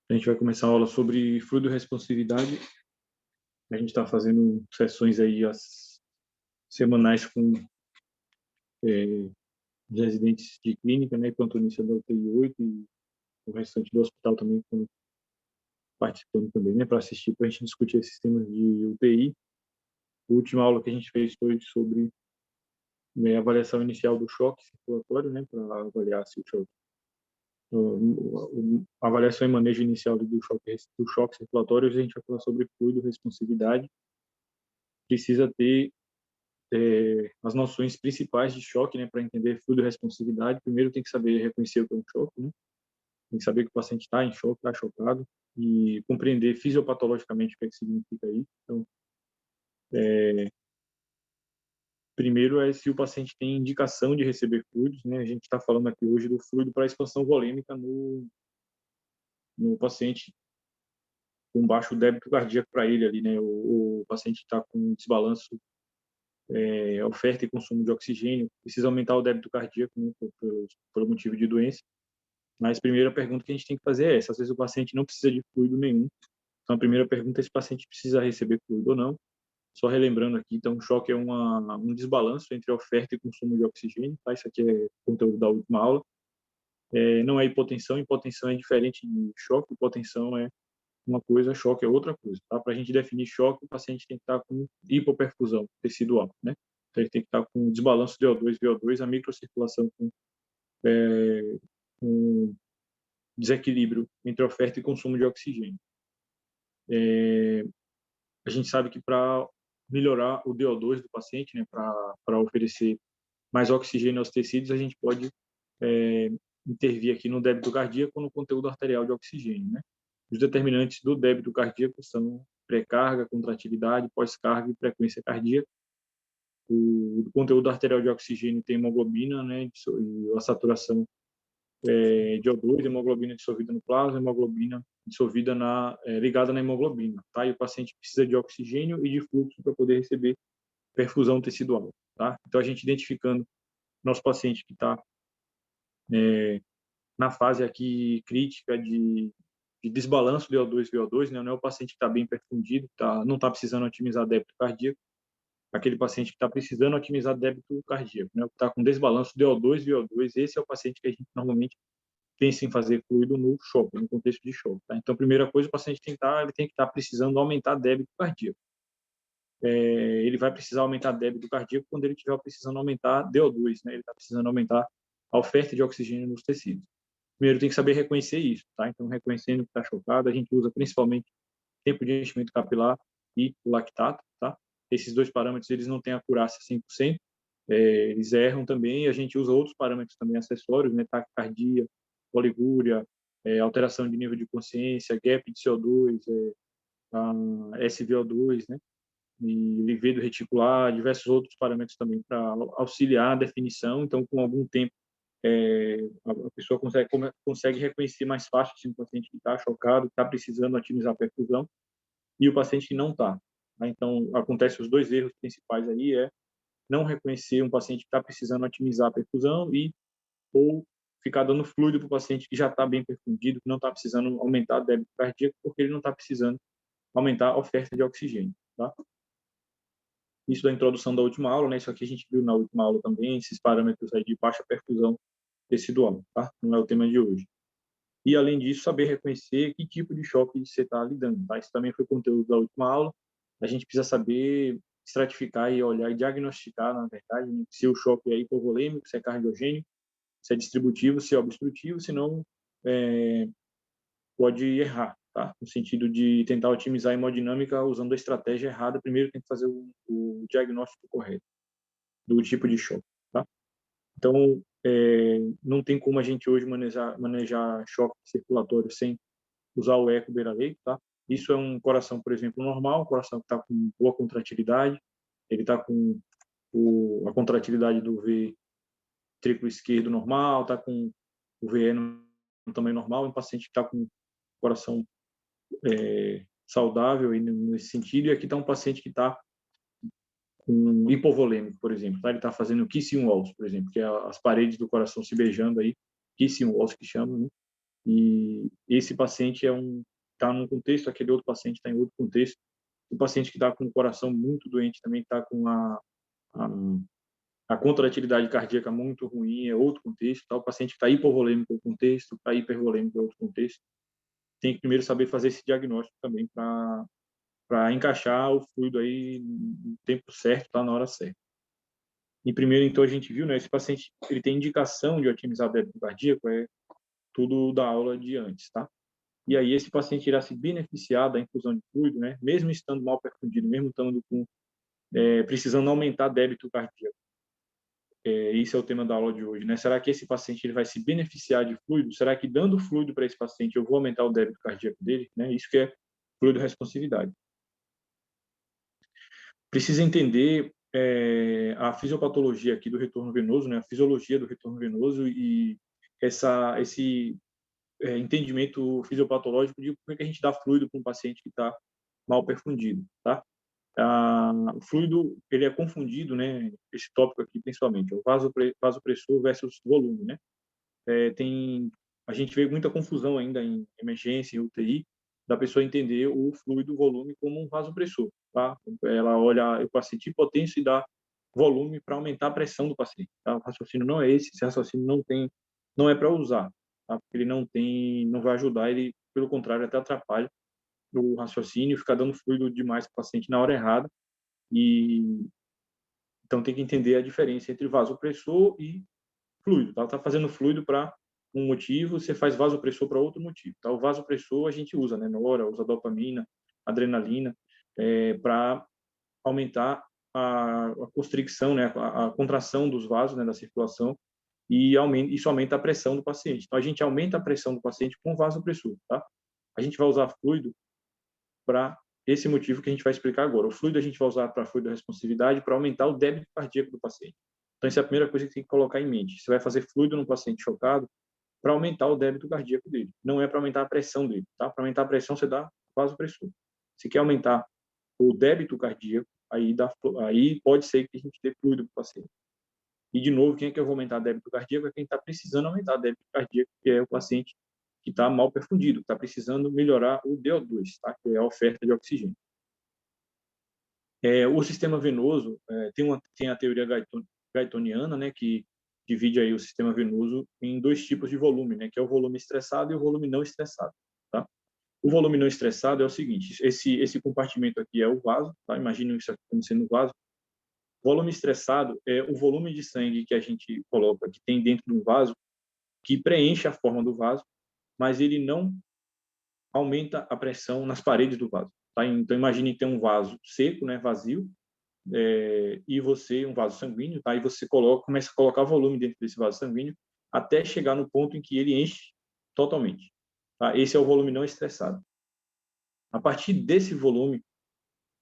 A gente vai começar a aula sobre fluido-responsividade. A gente está fazendo sessões aí semanais com os residentes de clínica, né, plantonista da UTI 8 e o restante do hospital também participando também, né, para assistir, para a gente discutir esses temas de UTI. A última aula que a gente fez foi sobre avaliação inicial do choque circulatório, né, para avaliar se o choque, a avaliação e manejo inicial do choque circulatório. A gente vai falar sobre fluido-responsividade. Precisa ter as noções principais de choque, né, para entender fluido-responsividade. Primeiro tem que saber reconhecer o que é um choque, né? Tem que saber que o paciente está em choque, está chocado, e compreender fisiopatologicamente o que é que significa isso. Então, primeiro é se o paciente tem indicação de receber fluidos, né? A gente está falando aqui hoje do fluido para expansão volêmica no paciente com baixo débito cardíaco para ele ali, né? O paciente está com desbalanço, oferta e consumo de oxigênio, precisa aumentar o débito cardíaco, né, por motivo de doença. Mas a primeira pergunta que a gente tem que fazer é essa. Às vezes o paciente não precisa de fluido nenhum. Então a primeira pergunta é se o paciente precisa receber fluido ou não. Só relembrando aqui, então o choque é um desbalanço entre oferta e consumo de oxigênio, tá? Isso aqui é conteúdo da última aula. Não é hipotensão. Hipotensão é diferente de choque. Hipotensão é uma coisa, choque é outra coisa, tá? Para a gente definir choque, o paciente tem que estar com hipoperfusão tecidual, né? Então ele tem que estar com desbalanço de O2, VO2, a microcirculação com desequilíbrio entre oferta e consumo de oxigênio. A gente sabe que para melhorar o DO2 do paciente, né, para oferecer mais oxigênio aos tecidos, a gente pode intervir aqui no débito cardíaco, no conteúdo arterial de oxigênio, né? Os determinantes do débito cardíaco são pré-carga, contratilidade, pós-carga e frequência cardíaca. O conteúdo arterial de oxigênio tem hemoglobina, né, e a saturação de O2, hemoglobina dissolvida no plasma, hemoglobina dissolvida ligada na hemoglobina, tá? E o paciente precisa de oxigênio e de fluxo para poder receber perfusão tecidual, tá? Então a gente identificando nosso paciente que está na fase aqui crítica de desbalanço de O2 e VO2, né? Não é o paciente que está bem perfundido, não está precisando otimizar débito cardíaco, aquele paciente que está precisando otimizar débito cardíaco, né? O que está com desbalanço de O2 e VO2, esse é o paciente que a gente normalmente pensa em fazer fluido no choque, no contexto de choque, tá? Então, a primeira coisa, o paciente ele tem que estar precisando aumentar débito cardíaco. Ele vai precisar aumentar débito cardíaco quando ele estiver precisando aumentar DO2, né? Ele está precisando aumentar a oferta de oxigênio nos tecidos. Primeiro, tem que saber reconhecer isso, tá? Então, reconhecendo que está chocado, a gente usa principalmente tempo de enchimento capilar e o lactato, tá? Esses dois parâmetros, eles não têm acurácia 100%, eles erram também, e a gente usa outros parâmetros também acessórios, né? Taquicardia, oligúria, alteração de nível de consciência, gap de CO2, SVO2, né? E livedo reticular, diversos outros parâmetros também para auxiliar a definição. Então, com algum tempo, a pessoa consegue reconhecer mais fácil se o paciente que está chocado, está precisando otimizar a perfusão, e o paciente que não está. Tá? Então, acontece os dois erros principais aí, não reconhecer um paciente que está precisando otimizar a perfusão ou ficar dando fluido para o paciente que já está bem perfundido, que não está precisando aumentar o débito cardíaco, porque ele não está precisando aumentar a oferta de oxigênio. Tá? Isso da introdução da última aula, né? Isso aqui a gente viu na última aula também, esses parâmetros aí de baixa perfusão tecidual, tá? Não é o tema de hoje. E, além disso, saber reconhecer que tipo de choque você está lidando, tá? Isso também foi conteúdo da última aula. A gente precisa saber estratificar e olhar e diagnosticar, na verdade, né? Se o choque é hipovolêmico, se é cardiogênico, se é distributivo, se é obstrutivo, senão pode errar, tá? No sentido de tentar otimizar a hemodinâmica usando a estratégia errada. Primeiro tem que fazer o diagnóstico correto do tipo de choque, tá? Então, não tem como a gente hoje manejar choque circulatório sem usar o eco beira-leito, tá? Isso é um coração, por exemplo, normal, um coração que está com boa contratilidade, ele está com a contratilidade do ventrículo esquerdo normal, está com o VE no tamanho normal, um paciente que está com coração saudável nesse sentido, e aqui está um paciente que está com hipovolêmico, por exemplo, tá? Ele está fazendo kissing walls, por exemplo, que é as paredes do coração se beijando aí, kissing walls que chamam, né? E esse paciente está num contexto, aquele outro paciente está em outro contexto. O paciente que está com o coração muito doente também está com a, a contratilidade cardíaca muito ruim, é outro contexto. Tá? O paciente que está hipovolêmico é outro contexto, está hipervolêmico é outro contexto. Tem que primeiro saber fazer esse diagnóstico também para encaixar o fluido aí no tempo certo, tá, na hora certa. E primeiro, então, a gente viu, né, esse paciente ele tem indicação de otimizar o débito cardíaco, é tudo da aula de antes, tá? E aí esse paciente irá se beneficiar da infusão de fluido, né, mesmo estando mal perfundido, mesmo estando precisando aumentar débito cardíaco. Esse é o tema da aula de hoje, né? Será que esse paciente ele vai se beneficiar de fluido? Será que dando fluido para esse paciente eu vou aumentar o débito cardíaco dele? Né? Isso que é fluido responsividade. Precisa entender a fisiopatologia aqui do retorno venoso, né? A fisiologia do retorno venoso e esse entendimento fisiopatológico de por que a gente dá fluido para um paciente que está mal perfundido, tá? O fluido ele é confundido, né? Esse tópico aqui principalmente, o vasopressor versus volume, né? A gente vê muita confusão ainda em emergência, em UTI, da pessoa entender o fluido volume como um vasopressor, tá? Ela olha o paciente hipotenso e dá volume para aumentar a pressão do paciente, tá? O raciocínio não é esse raciocínio não é para usar, tá? Porque ele não vai ajudar, ele, pelo contrário, até atrapalha o raciocínio, ficar dando fluido demais para o paciente na hora errada. E então tem que entender a diferença entre vasopressor e fluido. Tá? Tá fazendo fluido para um motivo, você faz vasopressor para outro motivo. Tá? O vasopressor a gente usa, né? Nora, usa dopamina, adrenalina, para aumentar a constricção, né? A contração dos vasos, né? Da circulação, e isso aumenta a pressão do paciente. Então a gente aumenta a pressão do paciente com vasopressor. Tá? A gente vai usar fluido para esse motivo que a gente vai explicar agora. O fluido a gente vai usar para fluido da responsividade para aumentar o débito cardíaco do paciente. Então, essa é a primeira coisa que tem que colocar em mente. Você vai fazer fluido no paciente chocado para aumentar o débito cardíaco dele. Não é para aumentar a pressão dele, tá? Para aumentar a pressão, você dá vasopressor. Se quer aumentar o débito cardíaco, aí pode ser que a gente dê fluido para o paciente. E, de novo, quem é que eu vou aumentar o débito cardíaco é quem está precisando aumentar o débito cardíaco, que é o paciente que está mal perfundido, que está precisando melhorar o DO2, tá? Que é a oferta de oxigênio. O sistema venoso tem a teoria Guytoniana, né, que divide aí o sistema venoso em dois tipos de volume, né, que é o volume estressado e o volume não estressado. Tá? O volume não estressado é o seguinte: esse compartimento aqui é o vaso, tá? Imagine isso aqui como sendo o vaso. O volume estressado é o volume de sangue que a gente coloca, que tem dentro de um vaso, que preenche a forma do vaso, mas ele não aumenta a pressão nas paredes do vaso. Tá? Então imagine ter um vaso seco, né, vazio, e um vaso sanguíneo, tá? E você começa a colocar volume dentro desse vaso sanguíneo até chegar no ponto em que ele enche totalmente. Tá? Esse é o volume não estressado. A partir desse volume,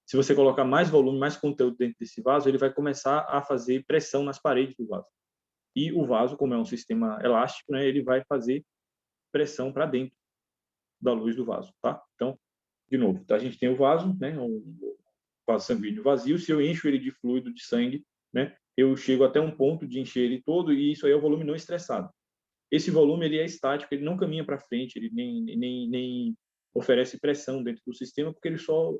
se você colocar mais volume, mais conteúdo dentro desse vaso, ele vai começar a fazer pressão nas paredes do vaso. E o vaso, como é um sistema elástico, né, ele vai fazer pressão para dentro da luz do vaso, tá? Então, de novo, tá? A gente tem o vaso, né, um vaso sanguíneo vazio. Se eu encho ele de fluido de sangue, né, eu chego até um ponto de encher ele todo, e isso aí é o volume não estressado. Esse volume ele é estático, ele não caminha para frente, ele nem oferece pressão dentro do sistema, porque ele só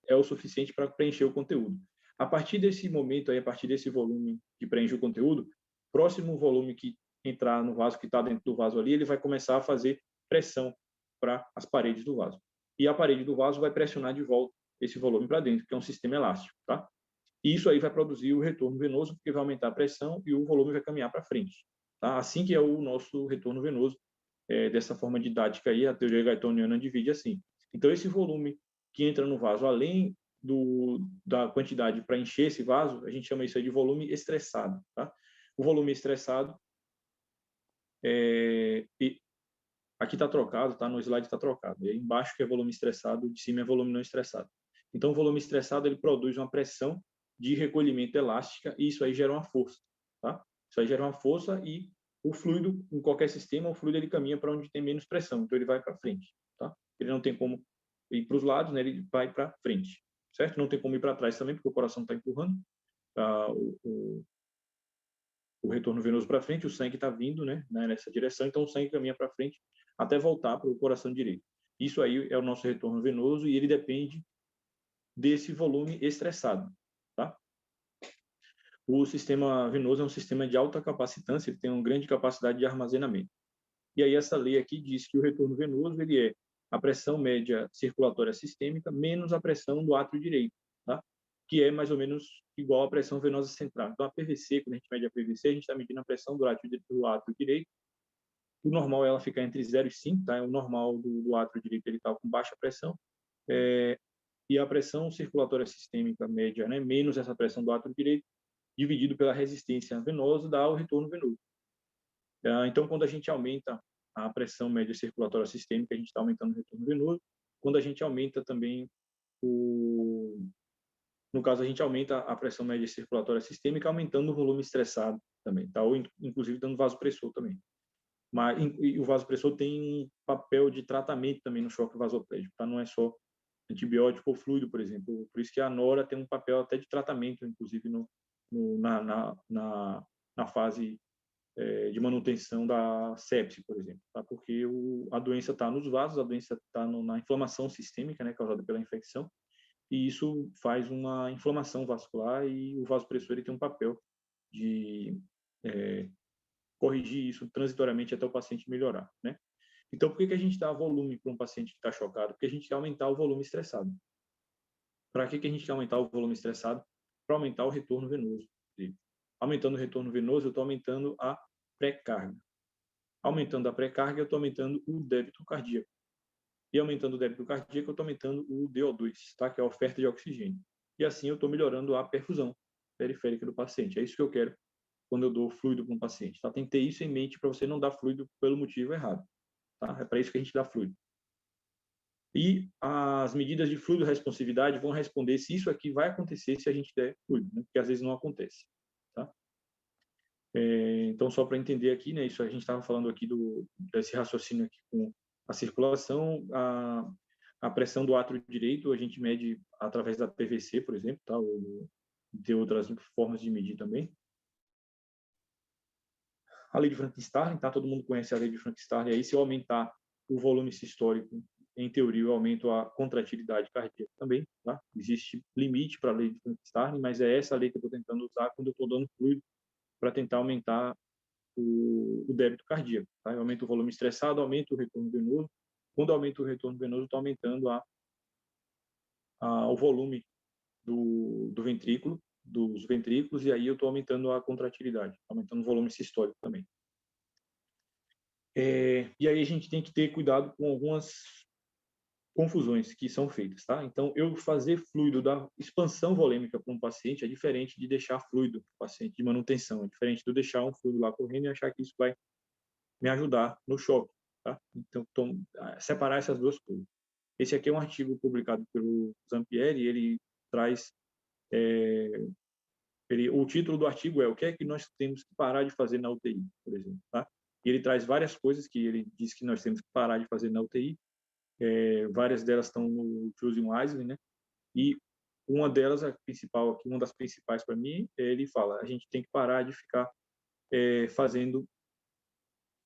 é o suficiente para preencher o conteúdo. A partir desse momento aí, a partir desse volume que preenche o conteúdo, próximo volume que entrar no vaso, que está dentro do vaso ali, ele vai começar a fazer pressão para as paredes do vaso. E a parede do vaso vai pressionar de volta esse volume para dentro, que é um sistema elástico, tá? E isso aí vai produzir o retorno venoso, porque vai aumentar a pressão e o volume vai caminhar para frente, tá? Assim que é o nosso retorno venoso, dessa forma didática aí, a teoria Guytoniana divide assim. Então, esse volume que entra no vaso, além da quantidade para encher esse vaso, a gente chama isso aí de volume estressado, tá? O volume estressado, aqui está trocado, tá? No slide está trocado. E aí embaixo que é volume estressado, de cima é volume não estressado. Então, o volume estressado ele produz uma pressão de recolhimento elástica e isso aí gera uma força, tá? Isso aí gera uma força e o fluido, em qualquer sistema, o fluido ele caminha para onde tem menos pressão, então ele vai para frente, tá? Ele não tem como ir para os lados, né? Ele vai para frente, certo? Não tem como ir para trás também, porque o coração está empurrando o retorno venoso para frente, o sangue está vindo, né, nessa direção, então o sangue caminha para frente. até voltar para o coração direito. Isso aí é o nosso retorno venoso e ele depende desse volume estressado, tá? O sistema venoso é um sistema de alta capacitância, ele tem uma grande capacidade de armazenamento. E aí essa lei aqui diz que o retorno venoso ele é a pressão média circulatória sistêmica menos a pressão do átrio direito, tá? Que é mais ou menos igual à pressão venosa central. Então a PVC, quando a gente mede a PVC, a gente está medindo a pressão do átrio direito. O normal é ela ficar entre 0 e 5, tá? O normal do átrio direito ele está com baixa pressão. E a pressão circulatória sistêmica média, né, menos essa pressão do átrio direito, dividido pela resistência venosa, dá o retorno venoso. Então, quando a gente aumenta a pressão média circulatória sistêmica, a gente está aumentando o retorno venoso. Quando a gente aumenta também no caso, a gente aumenta a pressão média circulatória sistêmica, aumentando o volume estressado também, tá? Ou inclusive dando vasopressor também. Mas e o vasopressor tem um papel de tratamento também no choque vasoplégico, tá? Não é só antibiótico ou fluido, por exemplo. Por isso que a nora tem um papel até de tratamento, inclusive na fase de manutenção da sepse, por exemplo, tá? Porque a doença está nos vasos, a doença está na inflamação sistêmica, né, causada pela infecção, e isso faz uma inflamação vascular e o vasopressor ele tem um papel de corrigir isso transitoriamente até o paciente melhorar, né? Então, por que a gente dá volume para um paciente que está chocado? Porque a gente quer aumentar o volume estressado. Para que a gente quer aumentar o volume estressado? Para aumentar o retorno venoso. Aumentando o retorno venoso, eu estou aumentando a pré-carga. Aumentando a pré-carga, eu estou aumentando o débito cardíaco. E aumentando o débito cardíaco, eu estou aumentando o DO2, tá? Que é a oferta de oxigênio. E assim eu estou melhorando a perfusão periférica do paciente. É isso que eu quero quando eu dou fluido para um paciente. Tá? Tem que ter isso em mente para você não dar fluido pelo motivo errado. Tá? É para isso que a gente dá fluido. E as medidas de fluido responsividade vão responder se isso aqui vai acontecer se a gente der fluido, né? Porque às vezes não acontece. Tá? Então, só para entender aqui, né, isso a gente estava falando aqui desse raciocínio aqui com a circulação, a pressão do átrio direito, a gente mede através da PVC, por exemplo, tá? Ou de outras formas de medir também. A lei de Frankenstein, tá? Todo mundo conhece a lei de Frankenstein. Aí, se eu aumentar o volume sistólico, em teoria, eu aumento a contratilidade cardíaca também, tá? Existe limite para a lei de Frankenstein, mas é essa lei que eu estou tentando usar quando eu estou dando fluido para tentar aumentar o débito cardíaco. Tá? Eu aumento o volume estressado, aumento o retorno venoso. Quando eu aumento o retorno venoso, estou aumentando o volume do ventrículo, dos ventrículos, e aí eu estou aumentando a contratilidade, aumentando o volume sistólico também. E aí a gente tem que ter cuidado com algumas confusões que são feitas, tá? Então, eu fazer fluido da expansão volêmica para um paciente é diferente de deixar fluido para o paciente de manutenção, é diferente de eu deixar um fluido lá correndo e achar que isso vai me ajudar no choque, tá? Então, separar essas duas coisas. Esse aqui é um artigo publicado pelo Zampieri, ele traz o título do artigo é o que é que nós temos que parar de fazer na UTI, por exemplo, tá? E ele traz várias coisas que ele diz que nós temos que parar de fazer na UTI. Várias delas estão no Choosing Wisely, né? E uma delas, a principal aqui, uma das principais para mim, ele fala, a gente tem que parar de ficar fazendo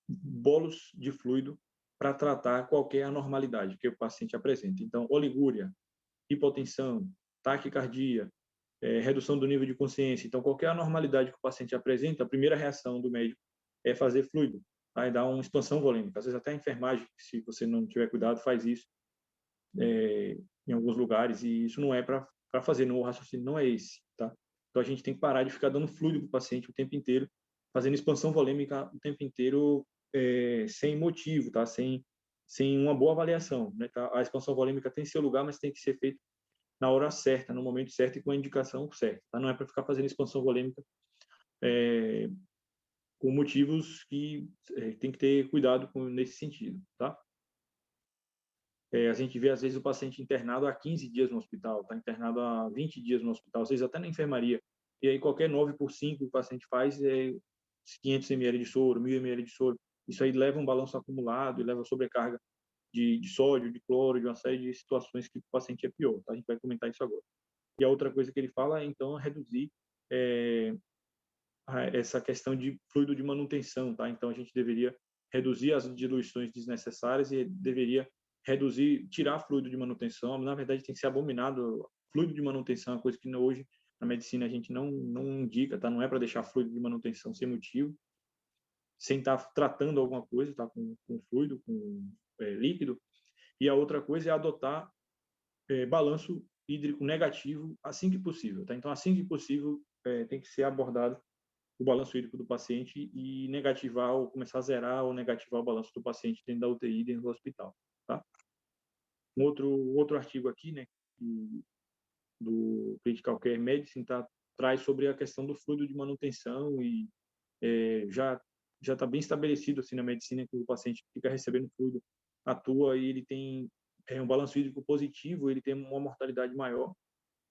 bolos de fluido para tratar qualquer anormalidade que o paciente apresenta. Então, oligúria, hipotensão, taquicardia, redução do nível de consciência. Então, qualquer anormalidade que o paciente apresenta, a primeira reação do médico é fazer fluido, tá? E dar uma expansão volêmica. Às vezes até a enfermagem, se você não tiver cuidado, faz isso em alguns lugares, e isso não é para fazer, o raciocínio não é esse, tá? Então, a gente tem que parar de ficar dando fluido para o paciente o tempo inteiro, fazendo expansão volêmica o tempo inteiro sem motivo, tá? Sem uma boa avaliação, né? Tá? A expansão volêmica tem seu lugar, mas tem que ser feito na hora certa, no momento certo e com a indicação certa, tá? Não é para ficar fazendo expansão volêmica com motivos que tem que ter cuidado nesse sentido, tá? A gente vê, às vezes, o paciente internado há 15 dias no hospital, está internado há 20 dias no hospital, às vezes até na enfermaria. E aí, qualquer 9/5 que o paciente faz é 500 ml de soro, 1.000 ml de soro. Isso aí leva um balanço acumulado e leva sobrecarga de sódio, de cloro, de uma série de situações que o paciente é pior. Tá? A gente vai comentar isso agora. E a outra coisa que ele fala é, então, reduzir essa questão de fluido de manutenção. Tá? Então, a gente deveria reduzir as diluições desnecessárias e deveria reduzir, tirar fluido de manutenção. Na verdade, tem que ser abominado. Fluido de manutenção é uma coisa que hoje na medicina a gente não indica, tá? Não é para deixar fluido de manutenção sem motivo, sem estar tratando alguma coisa, tá? Com fluido, com líquido. E a outra coisa é adotar balanço hídrico negativo assim que possível, tá? Então, assim que possível, tem que ser abordado o balanço hídrico do paciente e negativar ou começar a zerar ou negativar o balanço do paciente dentro da UTI, dentro do hospital, tá? Outro artigo aqui, né, do Critical Care Medicine, traz sobre a questão do fluido de manutenção e já está bem estabelecido assim na medicina que o paciente fica recebendo fluido à toa e ele tem um balanço hídrico positivo, ele tem uma mortalidade maior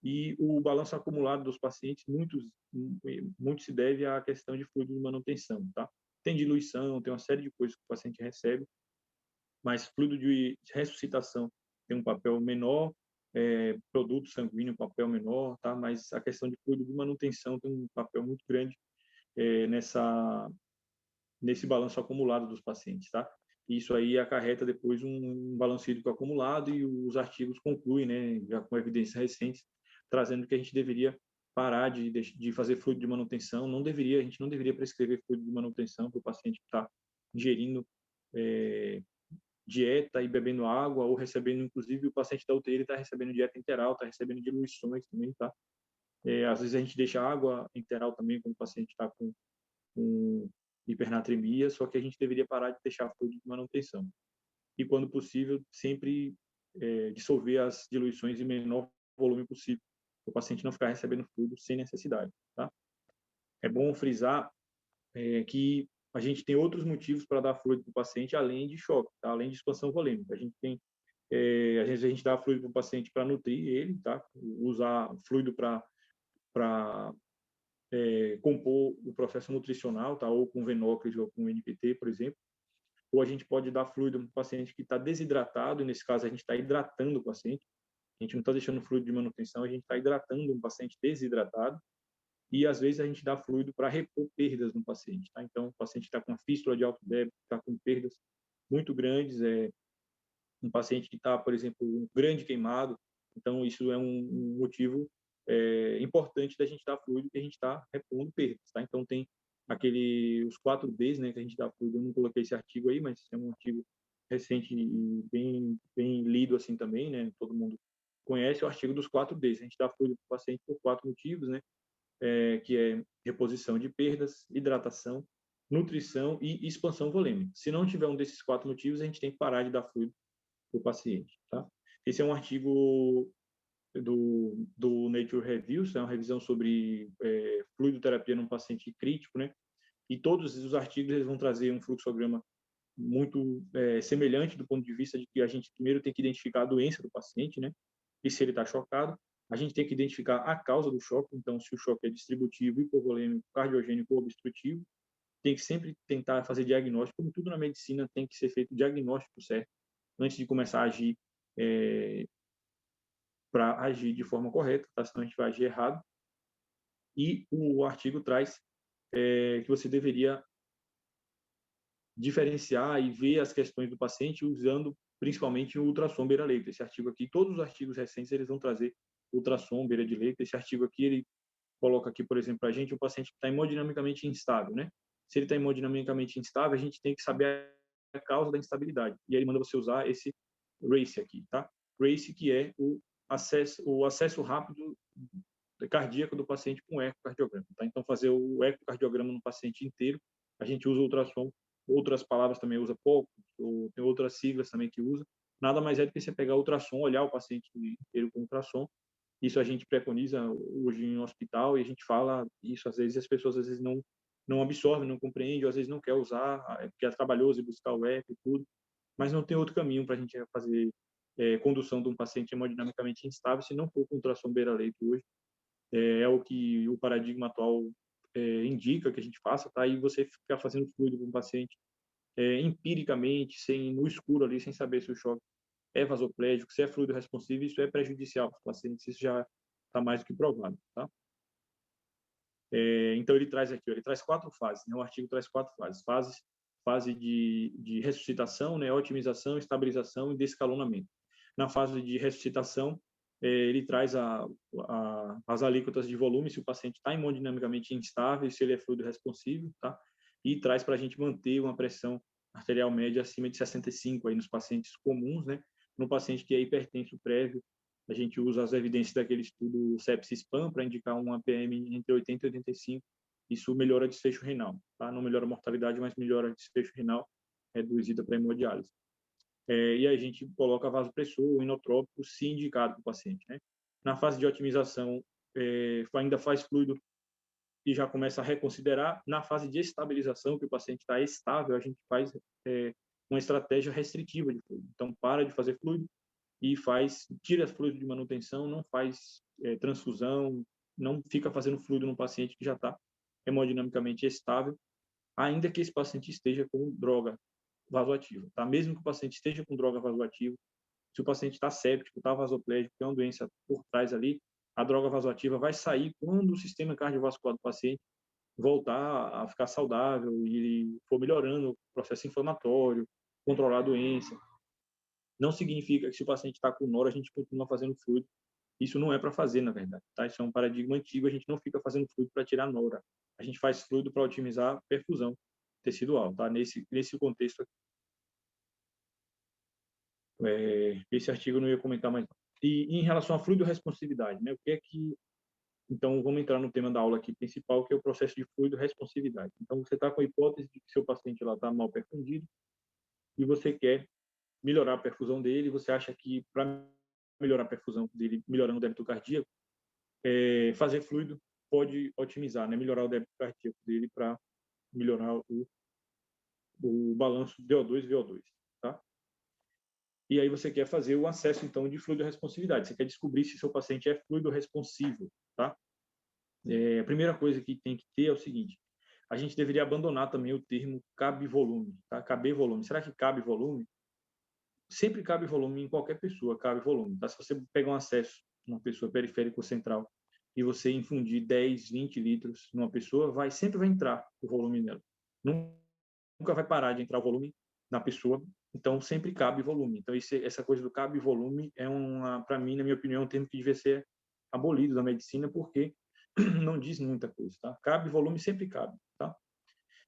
e o balanço acumulado dos pacientes, muito se deve à questão de fluido de manutenção, tá? Tem diluição, tem uma série de coisas que o paciente recebe, mas fluido de ressuscitação tem um papel menor, produto sanguíneo um papel menor, tá? Mas a questão de fluido de manutenção tem um papel muito grande nesse balanço acumulado dos pacientes, tá? Isso aí acarreta depois um balanço hídrico acumulado e os artigos concluem, né, já com evidências recentes, trazendo que a gente deveria parar de fazer fluido de manutenção, a gente não deveria prescrever fluido de manutenção para o paciente que está ingerindo dieta e bebendo água ou recebendo, inclusive, o paciente da UTI está recebendo dieta enteral, está recebendo diluições também, tá? Às vezes a gente deixa água enteral também quando o paciente está com hipernatremia, só que a gente deveria parar de deixar fluido de manutenção. E, quando possível, sempre dissolver as diluições em menor volume possível, para o paciente não ficar recebendo fluido sem necessidade, tá? É bom frisar que a gente tem outros motivos para dar fluido para o paciente, além de choque, tá? Além de expansão volêmica. A gente tem, às vezes a gente dá fluido para o paciente para nutrir ele, tá? Usar fluido para compor o processo nutricional, tá? Ou com Venóclis ou com NPT, por exemplo. Ou a gente pode dar fluido para um paciente que está desidratado, e nesse caso a gente está hidratando o paciente. A gente não está deixando fluido de manutenção, a gente está hidratando um paciente desidratado. E às vezes a gente dá fluido para repor perdas no paciente, tá? Então, o paciente está com uma fístula de alto débito, está com perdas muito grandes, um paciente que está, por exemplo, um grande queimado, então isso é um motivo importante da gente dar fluido, que a gente está repondo perdas, tá? Então tem os 4Ds, né, que a gente dá fluido. Eu não coloquei esse artigo aí, mas é um artigo recente e bem lido assim também, né? Todo mundo conhece o artigo dos 4Ds. A gente dá fluido para o paciente por 4 motivos, né? Que é reposição de perdas, hidratação, nutrição e expansão volêmica. Se não tiver um desses 4 motivos, a gente tem que parar de dar fluido para o paciente, tá? Esse é um artigo do Nature Reviews, é uma revisão sobre fluidoterapia num paciente crítico, né? E todos os artigos eles vão trazer um fluxograma muito semelhante do ponto de vista de que a gente primeiro tem que identificar a doença do paciente, né? E se ele está chocado, a gente tem que identificar a causa do choque. Então, se o choque é distributivo, hipovolêmico, cardiogênico ou obstrutivo, tem que sempre tentar fazer diagnóstico. Como tudo na medicina, tem que ser feito diagnóstico certo antes de começar a agir, para agir de forma correta, tá? Senão a gente vai agir errado. E o artigo traz que você deveria diferenciar e ver as questões do paciente usando principalmente o ultrassom beira-leito. Esse artigo aqui, todos os artigos recentes, eles vão trazer ultrassom beira de leito. Esse artigo aqui, ele coloca aqui, por exemplo, a gente, um paciente que está hemodinamicamente instável, né? Se ele está hemodinamicamente instável, a gente tem que saber a causa da instabilidade. E aí ele manda você usar esse RACE aqui, tá? RACE, que é o acesso rápido cardíaco do paciente com ecocardiograma, tá? Então, fazer o ecocardiograma no paciente inteiro, a gente usa ultrassom. Outras palavras também usa pouco, ou tem outras siglas também que usa. Nada mais é do que você pegar o ultrassom, olhar o paciente inteiro com ultrassom. Isso a gente preconiza hoje em hospital e a gente fala isso às vezes, as pessoas às vezes não absorvem, não compreendem, ou às vezes não quer usar, porque é trabalhoso e buscar o eco e tudo, mas não tem outro caminho para a gente fazer condução de um paciente hemodinamicamente instável se não for com ultrassom beira-leito hoje. É o que o paradigma atual indica que a gente faça, tá? E você ficar fazendo fluido com o paciente empiricamente, no escuro ali, sem saber se o choque é vasoplégico, se é fluido responsivo, isso é prejudicial para os pacientes, isso já está mais do que provado, tá? Então ele traz aqui, ele traz 4 fases, né? O artigo traz 4 fases. fase de ressuscitação, né, otimização, estabilização e descalonamento. Na fase de ressuscitação, ele traz as alíquotas de volume, se o paciente está hemodinamicamente instável, se ele é fluido responsivo, tá? E traz para a gente manter uma pressão arterial média acima de 65 aí nos pacientes comuns, né? No paciente que é hipertenso prévio, a gente usa as evidências daquele estudo sepsis-PAN para indicar uma PM entre 80 e 85. Isso melhora desfecho renal, tá? Não melhora a mortalidade, mas melhora desfecho renal, reduzida para hemodiálise. E aí a gente coloca vasopressor, inotrópico, se indicado para o paciente, né? Na fase de otimização, ainda faz fluido e já começa a reconsiderar. Na fase de estabilização, que o paciente está estável, a gente faz uma estratégia restritiva de fluido. Então, para de fazer fluido e tira fluido de manutenção, não faz transfusão, não fica fazendo fluido no paciente que já está hemodinamicamente estável, ainda que esse paciente esteja com droga vasoativa, tá? Mesmo que o paciente esteja com droga vasoativa, se o paciente está séptico, está vasoplégico, tem uma doença por trás ali, a droga vasoativa vai sair quando o sistema cardiovascular do paciente voltar a ficar saudável e for melhorando o processo inflamatório, controlar a doença. Não significa que se o paciente está com nora, a gente continua fazendo fluido. Isso não é para fazer, na verdade, tá? Isso é um paradigma antigo, a gente não fica fazendo fluido para tirar nora. A gente faz fluido para otimizar a perfusão tecidual, tá? Nesse contexto aqui. Esse artigo eu não ia comentar mais. E em relação à fluido-responsividade, né? O que é que... Então, vamos entrar no tema da aula aqui principal, que é o processo de fluido-responsividade. Então, você está com a hipótese de que seu paciente está mal perfundido e você quer melhorar a perfusão dele, você acha que para melhorar a perfusão dele, melhorando o débito cardíaco, fazer fluido pode otimizar, né? Melhorar o débito cardíaco dele para melhorar o balanço DO2 e VO2, tá? E aí você quer fazer o acesso, então, de fluido-responsividade. Você quer descobrir se seu paciente é fluido-responsivo, tá? A primeira coisa que tem que ter é o seguinte: a gente deveria abandonar também o termo cabe-volume, tá? Caber-volume. Será que cabe volume? Sempre cabe volume em qualquer pessoa, cabe volume, tá? Se você pegar um acesso numa pessoa periférico-central e você infundir 10, 20 litros numa pessoa, sempre vai entrar o volume nela. Nunca vai parar de entrar o volume na pessoa, então sempre cabe volume. Então essa coisa do cabe volume para mim, na minha opinião, é um termo que devia ser abolido da medicina, porque não diz muita coisa, tá? Cabe volume, sempre cabe, tá?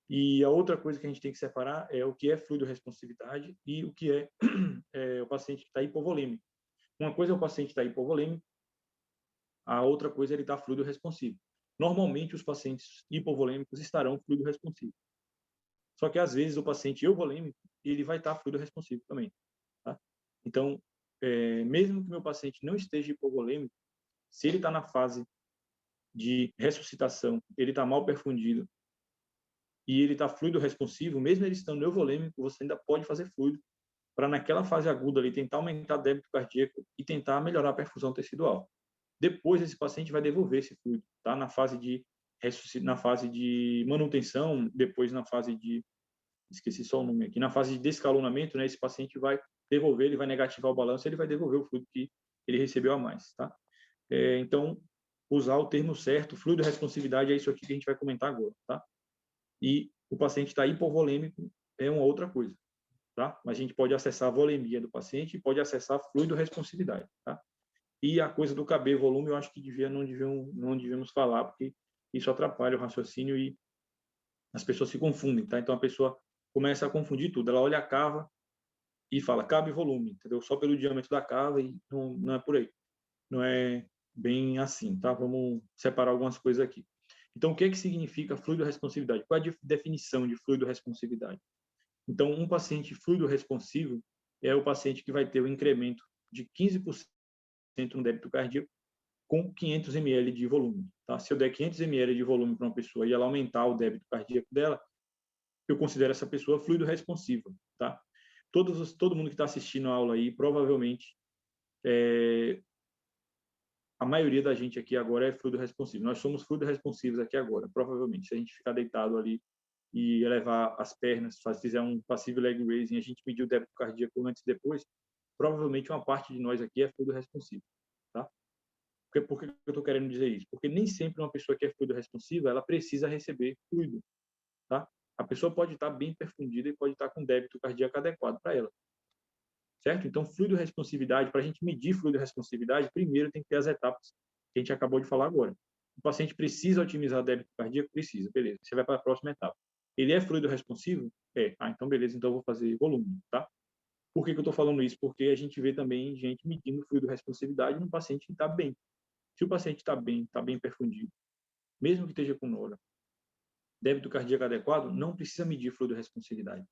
E a outra coisa que a gente tem que separar é o que é fluido-responsividade e o que é o paciente que está hipovolêmico. Uma coisa é o paciente estar hipovolêmico, a outra coisa é ele estar fluido-responsivo. Normalmente, os pacientes hipovolêmicos estarão fluido-responsivos. Só que, às vezes, o paciente euvolêmico, ele vai estar fluido-responsivo também, tá? Então, mesmo que meu paciente não esteja hipovolêmico, se ele está na fase de ressuscitação, ele está mal perfundido e ele está fluido responsivo, mesmo ele estando euvolêmico, você ainda pode fazer fluido para naquela fase aguda ali tentar aumentar o débito cardíaco e tentar melhorar a perfusão tecidual. Depois esse paciente vai devolver esse fluido, tá? Na fase de manutenção, depois na fase de esqueci só o nome aqui, na fase de descalonamento, né, esse paciente vai devolver, ele vai negativar o balanço, ele vai devolver o fluido que ele recebeu a mais, tá? Então, usar o termo certo, fluido responsividade, é isso aqui que a gente vai comentar agora, tá? E o paciente está hipovolêmico é uma outra coisa, tá? Mas a gente pode acessar a volemia do paciente e pode acessar fluido responsividade, tá? E a coisa do caber volume, eu acho que não devíamos falar, porque isso atrapalha o raciocínio e as pessoas se confundem, tá? Então a pessoa começa a confundir tudo, ela olha a cava e fala cabe volume, entendeu? Só pelo diâmetro da cava e não é por aí. Não é bem assim, tá? Vamos separar algumas coisas aqui. Então, o que significa fluido-responsividade? Qual é a definição de fluido-responsividade? Então, um paciente fluido-responsivo é o paciente que vai ter o incremento de 15% no débito cardíaco com 500 ml de volume. Tá? Se eu der 500 ml de volume para uma pessoa e ela aumentar o débito cardíaco dela, eu considero essa pessoa fluido-responsiva. Tá? Todo mundo que está assistindo a aula aí, provavelmente, a maioria da gente aqui agora é fluido responsivo. Nós somos fluido responsivos aqui agora, provavelmente. Se a gente ficar deitado ali e elevar as pernas, fizer um passive leg raising, a gente medir o débito cardíaco antes e depois, provavelmente uma parte de nós aqui é fluido responsivo, tá? Por que eu estou querendo dizer isso? Porque nem sempre uma pessoa que é fluido responsiva, ela precisa receber fluido, tá? A pessoa pode estar bem perfundida e pode estar com débito cardíaco adequado para ela, certo? Então, fluido responsividade, para a gente medir fluido responsividade, primeiro tem que ter as etapas que a gente acabou de falar agora. O paciente precisa otimizar o débito cardíaco? Precisa, beleza. Você vai para a próxima etapa. Ele é fluido responsivo? É. Ah, então beleza, então eu vou fazer volume, tá? Por que eu estou falando isso? Porque a gente vê também gente medindo fluido responsividade num paciente que está bem. Se o paciente está bem perfundido, mesmo que esteja com nora, débito cardíaco adequado, não precisa medir fluido responsividade.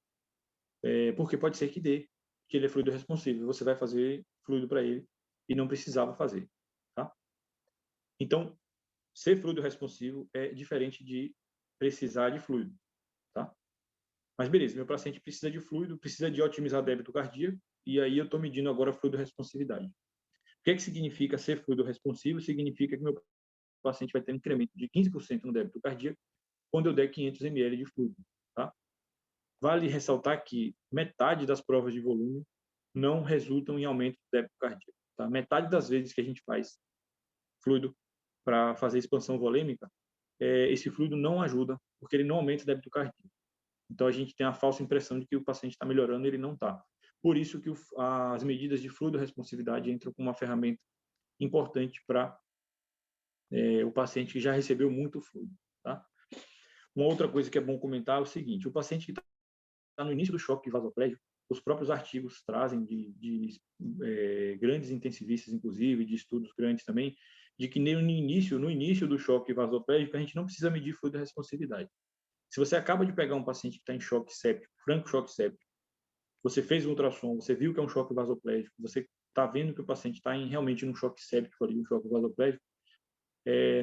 Porque pode ser que dê, que ele é fluido responsivo. Você vai fazer fluido para ele e não precisava fazer, tá? Então, ser fluido responsivo é diferente de precisar de fluido, tá? Mas beleza, meu paciente precisa de fluido, precisa de otimizar débito cardíaco, e aí eu estou medindo agora fluido responsividade. O que é que significa ser fluido responsivo? Significa que meu paciente vai ter um incremento de 15% no débito cardíaco quando eu der 500 ml de fluido, tá? Vale ressaltar que metade das provas de volume não resultam em aumento do débito cardíaco, tá? Metade das vezes que a gente faz fluido para fazer expansão volêmica, esse fluido não ajuda, porque ele não aumenta o débito cardíaco. Então, a gente tem a falsa impressão de que o paciente está melhorando, ele não está. Por isso que as medidas de fluido responsividade entram como uma ferramenta importante para o paciente que já recebeu muito fluido, tá? Uma outra coisa que é bom comentar é o seguinte: o paciente que está no início do choque vasoplégico, os próprios artigos trazem de grandes intensivistas, inclusive, de estudos grandes também, de que no início do choque vasoplégico, a gente não precisa medir fluido responsividade. Se você acaba de pegar um paciente que está em choque séptico, franco choque séptico, você fez um ultrassom, você viu que é um choque vasoplégico, você está vendo que o paciente está realmente num choque séptico ali, um choque vasoplégico,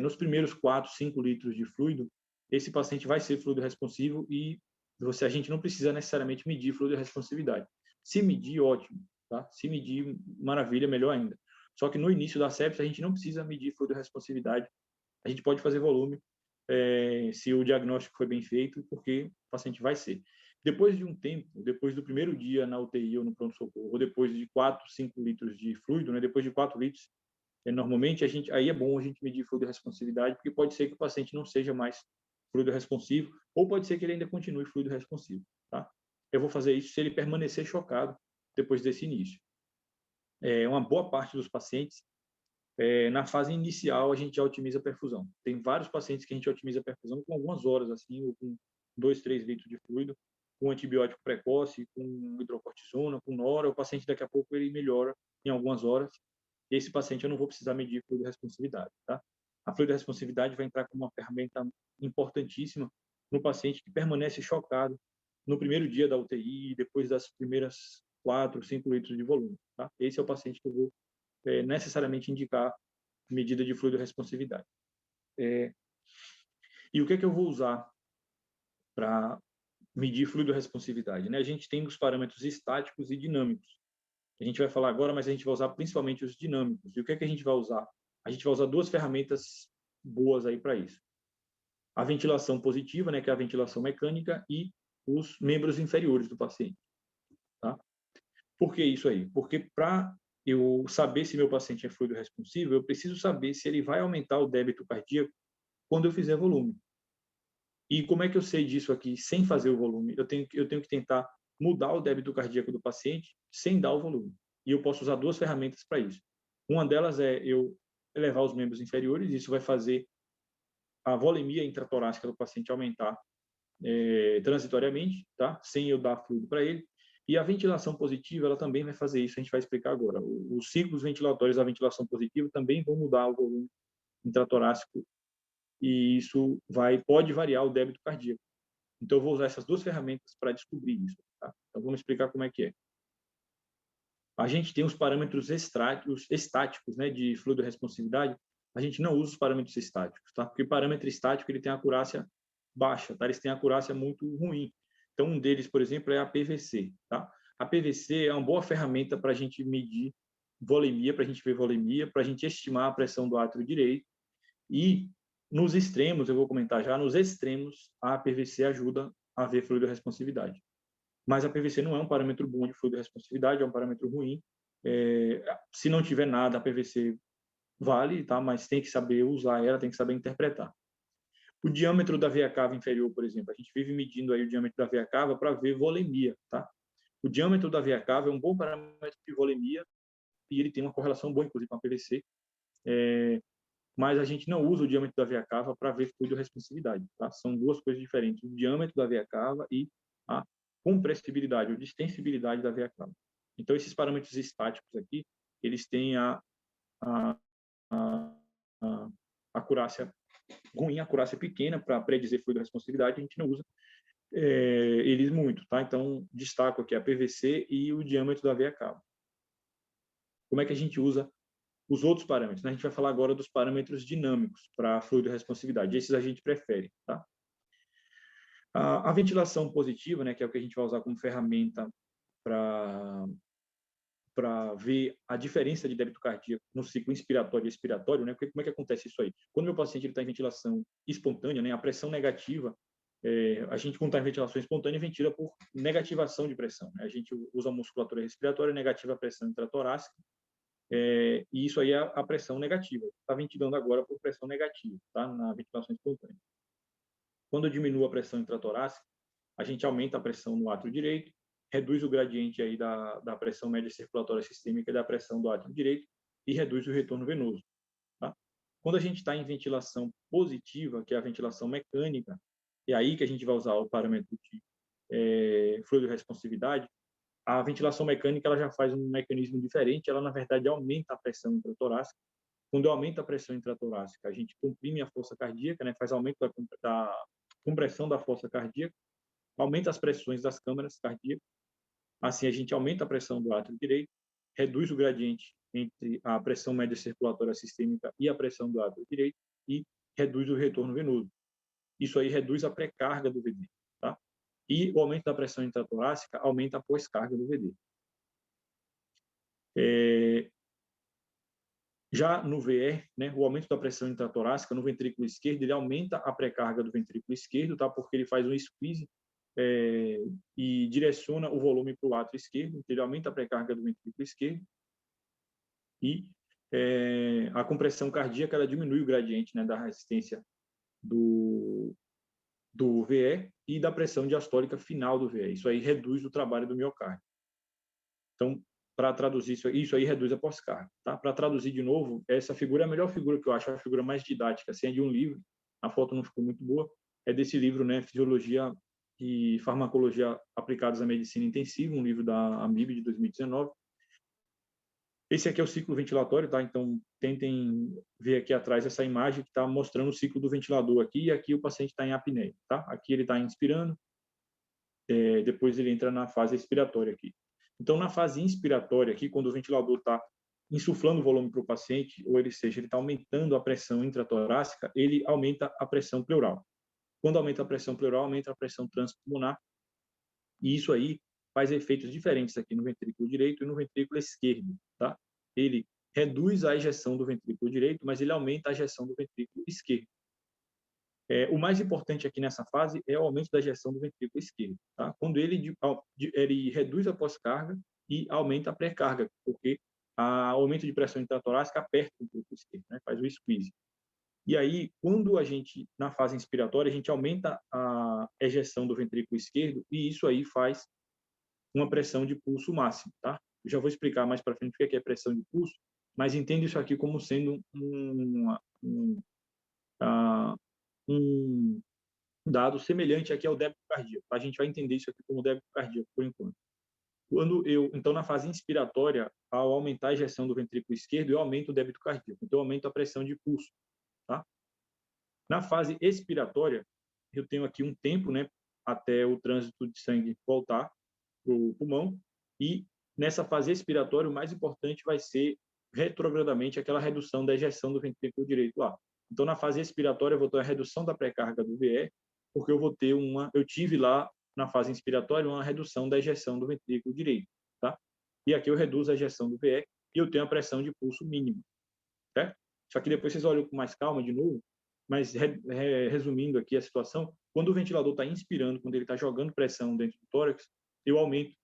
nos primeiros 4, 5 litros de fluido, esse paciente vai ser fluido responsivo e a gente não precisa necessariamente medir fluido responsividade. Se medir, ótimo, tá? Se medir, maravilha, melhor ainda. Só que no início da sepsia, a gente não precisa medir fluido responsividade. A gente pode fazer volume, se o diagnóstico foi bem feito, porque o paciente vai ser. Depois de um tempo, depois do primeiro dia na UTI ou no pronto-socorro, ou depois de 4, 5 litros de fluido, né, depois de 4 litros, normalmente aí é bom a gente medir fluido responsividade, porque pode ser que o paciente não seja mais fluido responsivo, ou pode ser que ele ainda continue fluido responsivo, tá? Eu vou fazer isso se ele permanecer chocado depois desse início. Uma boa parte dos pacientes, na fase inicial, a gente já otimiza a perfusão. Tem vários pacientes que a gente otimiza a perfusão com algumas horas, assim, ou com 2, 3 litros de fluido, com antibiótico precoce, com hidrocortisona, com nora. O paciente, daqui a pouco, ele melhora em algumas horas. Esse paciente eu não vou precisar medir fluido responsividade, tá? A fluido responsividade vai entrar como uma ferramenta importantíssima no paciente que permanece chocado no primeiro dia da UTI, depois das primeiras 4, 5 litros de volume, tá? Esse é o paciente que eu vou necessariamente indicar medida de fluido responsividade. E o que é que eu vou usar para medir fluido responsividade, né? A gente tem os parâmetros estáticos e dinâmicos. A gente vai falar agora, mas a gente vai usar principalmente os dinâmicos. E o que é que a gente vai usar? A gente vai usar duas ferramentas boas aí para isso. A ventilação positiva, né, que é a ventilação mecânica, e os membros inferiores do paciente, tá? Por que isso aí? Porque para eu saber se meu paciente é fluido responsivo, eu preciso saber se ele vai aumentar o débito cardíaco quando eu fizer volume. E como é que eu sei disso aqui sem fazer o volume? Eu tenho que tentar mudar o débito cardíaco do paciente sem dar o volume. E eu posso usar duas ferramentas para isso. Uma delas é eu elevar os membros inferiores, isso vai fazer a volemia intratorácica do paciente aumentar transitoriamente, tá? Sem eu dar fluido para ele. E a ventilação positiva, ela também vai fazer isso, a gente vai explicar agora. Os ciclos ventilatórios da ventilação positiva também vão mudar o volume intratorácico e isso pode variar o débito cardíaco. Então, eu vou usar essas duas ferramentas para descobrir isso, tá? Então, vamos explicar como é que é. A gente tem os parâmetros estáticos, né, de fluido responsividade. A gente não usa os parâmetros estáticos, tá? Porque o parâmetro estático ele tem acurácia baixa, tá? Eles têm acurácia muito ruim. Então, um deles, por exemplo, é a PVC, tá? A PVC é uma boa ferramenta para a gente medir volemia, para a gente ver volemia, para a gente estimar a pressão do átrio direito. E nos extremos, eu vou comentar já, nos extremos, a PVC ajuda a ver fluido responsividade. Mas a PVC não é um parâmetro bom de fluido responsividade, é um parâmetro ruim. Se não tiver nada, a PVC vale, tá? Mas tem que saber usar ela, tem que saber interpretar. O diâmetro da veia cava inferior, por exemplo, a gente vive medindo aí o diâmetro da veia cava para ver volemia, tá? O diâmetro da veia cava é um bom parâmetro de volemia e ele tem uma correlação boa, inclusive, com a PVC, mas a gente não usa o diâmetro da veia cava para ver fluido responsividade, tá? São duas coisas diferentes, o diâmetro da veia cava e a compressibilidade ou distensibilidade da veia cava. Então, esses parâmetros estáticos aqui, eles têm a acurácia ruim, a acurácia pequena para predizer fluido responsividade, a gente não usa eles muito, tá? Então, destaco aqui a PVC e o diâmetro da veia cava. Como é que a gente usa os outros parâmetros? A gente vai falar agora dos parâmetros dinâmicos para fluido responsividade. Esses a gente prefere, tá? A ventilação positiva, né, que é o que a gente vai usar como ferramenta para ver a diferença de débito cardíaco no ciclo inspiratório e expiratório, né? Porque como é que acontece isso aí? Quando o meu paciente está em ventilação espontânea, né, a pressão negativa, a gente, quando está em ventilação espontânea, ventila por negativação de pressão, né? A gente usa a musculatura respiratória, negativa a pressão intratorácica, e isso aí é a pressão negativa. Está ventilando agora por pressão negativa, tá? Na ventilação espontânea. Quando eu diminuo a pressão intratorácica, a gente aumenta a pressão no átrio direito, reduz o gradiente aí da pressão média circulatória sistêmica e da pressão do átrio direito e reduz o retorno venoso, tá? Quando a gente está em ventilação positiva, que é a ventilação mecânica, é aí que a gente vai usar o parâmetro de fluido responsividade. A ventilação mecânica ela já faz um mecanismo diferente, ela na verdade aumenta a pressão intratorácica. Quando eu aumento a pressão intratorácica, a gente comprime a força cardíaca, né, faz aumento da compressão da força cardíaca, aumenta as pressões das câmaras cardíacas, assim a gente aumenta a pressão do átrio direito, reduz o gradiente entre a pressão média circulatória sistêmica e a pressão do átrio direito e reduz o retorno venoso. Isso aí reduz a pré-carga do VD, tá? E o aumento da pressão intratorácica aumenta a pós-carga do VD. Já no VE, né, o aumento da pressão intratorácica no ventrículo esquerdo, ele aumenta a pré-carga do ventrículo esquerdo, tá? Porque ele faz um squeeze e direciona o volume para o átrio esquerdo, então ele aumenta a pré-carga do ventrículo esquerdo e a compressão cardíaca ela diminui o gradiente, né, da resistência do VE e da pressão diastólica final do VE. Isso aí reduz o trabalho do miocárdio. Então, para traduzir isso aí reduz a pós-carga, tá? Para traduzir de novo, essa figura é a melhor figura que eu acho, a figura mais didática, assim, é de um livro, a foto não ficou muito boa, é desse livro, né, Fisiologia e Farmacologia Aplicadas à Medicina Intensiva, um livro da AMIB de 2019. Esse aqui é o ciclo ventilatório, tá? Então, tentem ver aqui atrás essa imagem que está mostrando o ciclo do ventilador aqui, e aqui o paciente está em apneia, tá? Aqui ele está inspirando, depois ele entra na fase expiratória aqui. Então, na fase inspiratória aqui, quando o ventilador está insuflando o volume para o paciente, ou ele está aumentando a pressão intratorácica, ele aumenta a pressão pleural. Quando aumenta a pressão pleural, aumenta a pressão transpulmonar, e isso aí faz efeitos diferentes aqui no ventrículo direito e no ventrículo esquerdo, tá? Ele reduz a ejeção do ventrículo direito, mas ele aumenta a ejeção do ventrículo esquerdo. O mais importante aqui nessa fase é o aumento da ejeção do ventrículo esquerdo, tá? Quando ele reduz a pós-carga e aumenta a pré-carga, porque o aumento de pressão intratorácica aperta o ventrículo esquerdo, né? Faz o squeeze. E aí, quando a gente, na fase inspiratória, a gente aumenta a ejeção do ventrículo esquerdo e isso aí faz uma pressão de pulso máximo, tá? Eu já vou explicar mais para frente o que é pressão de pulso, mas entenda isso aqui como sendo um dado semelhante aqui ao débito cardíaco. A gente vai entender isso aqui como débito cardíaco por enquanto. Então, na fase inspiratória, ao aumentar a ejeção do ventrículo esquerdo, eu aumento o débito cardíaco, então eu aumento a pressão de pulso, tá? Na fase expiratória, eu tenho aqui um tempo, né, até o trânsito de sangue voltar para o pulmão, e nessa fase expiratória, o mais importante vai ser retrogradamente aquela redução da ejeção do ventrículo direito lá. Então, na fase expiratória, eu vou ter a redução da pré-carga do VE, porque eu tive lá, na fase inspiratória, uma redução da ejeção do ventrículo direito, tá? E aqui eu reduzo a ejeção do VE e eu tenho a pressão de pulso mínima, certo? Só que depois vocês olham com mais calma de novo, mas resumindo aqui a situação, quando o ventilador está inspirando, quando ele está jogando pressão dentro do tórax, eu aumento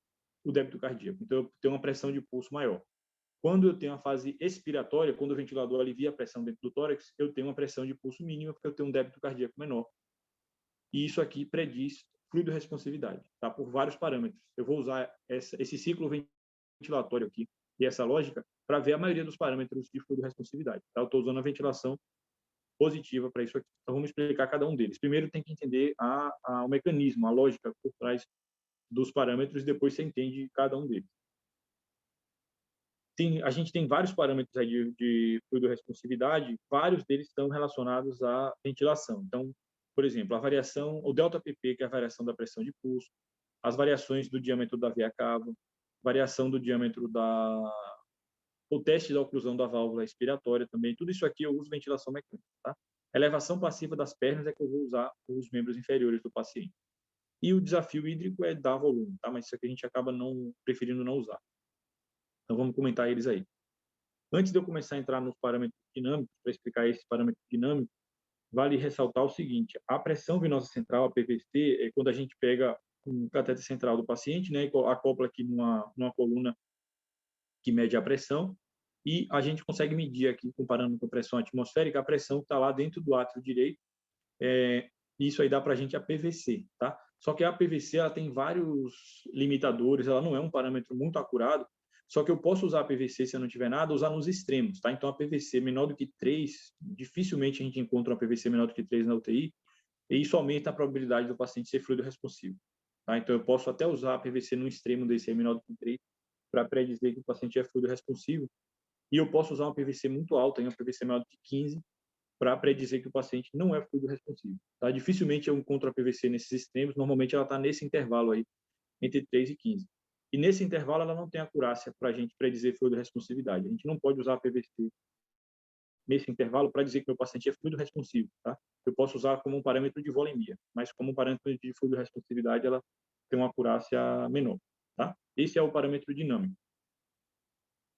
o débito cardíaco, então eu tenho uma pressão de pulso maior. Quando eu tenho a fase expiratória, quando o ventilador alivia a pressão dentro do tórax, eu tenho uma pressão de pulso mínima, porque eu tenho um débito cardíaco menor. E isso aqui prediz fluido responsividade, tá? Por vários parâmetros. Eu vou usar esse ciclo ventilatório aqui e essa lógica para ver a maioria dos parâmetros de fluido responsividade, tá? Eu estou usando a ventilação positiva para isso aqui. Então, vamos explicar cada um deles. Primeiro, tem que entender o mecanismo, a lógica por trás dos parâmetros, e depois você entende cada um deles. A gente tem vários parâmetros aí de fluido responsividade, vários deles estão relacionados à ventilação. Então, por exemplo, a variação, o ΔPP, que é a variação da pressão de pulso, as variações do diâmetro da veia cava, variação do diâmetro o teste da oclusão da válvula expiratória também, tudo isso aqui eu uso ventilação mecânica, tá? Elevação passiva das pernas é que eu vou usar os membros inferiores do paciente. E o desafio hídrico é dar volume, tá? Mas isso aqui a gente acaba preferindo não usar. Então vamos comentar eles aí. Antes de eu começar a entrar nos parâmetros dinâmicos, para explicar esse parâmetro dinâmico, vale ressaltar o seguinte: a pressão venosa central, a PVC, é quando a gente pega um cateter central do paciente, né, e acopla aqui numa coluna que mede a pressão, e a gente consegue medir aqui, comparando com a pressão atmosférica, a pressão que está lá dentro do átrio direito. Isso aí dá para a gente a PVC, tá? Só que a PVC ela tem vários limitadores, ela não é um parâmetro muito acurado, só que eu posso usar a PVC, se eu não tiver nada, usar nos extremos, tá? Então, a PVC menor do que 3, dificilmente a gente encontra uma PVC menor do que 3 na UTI, e isso aumenta a probabilidade do paciente ser fluido responsivo, tá? Então, eu posso até usar a PVC no extremo desse aí menor do que 3, para predizer que o paciente é fluido responsivo, e eu posso usar uma PVC muito alta, uma PVC maior do que 15, para predizer que o paciente não é fluido responsivo, tá? Dificilmente eu encontro a PVC nesses extremos, normalmente ela está nesse intervalo aí, entre 3 e 15. E nesse intervalo ela não tem acurácia para a gente predizer fluido responsividade. A gente não pode usar a PVC nesse intervalo para dizer que meu paciente é fluido responsivo, tá? Eu posso usar como um parâmetro de volemia, mas como um parâmetro de fluido responsividade ela tem uma acurácia menor, tá? Esse é o parâmetro dinâmico.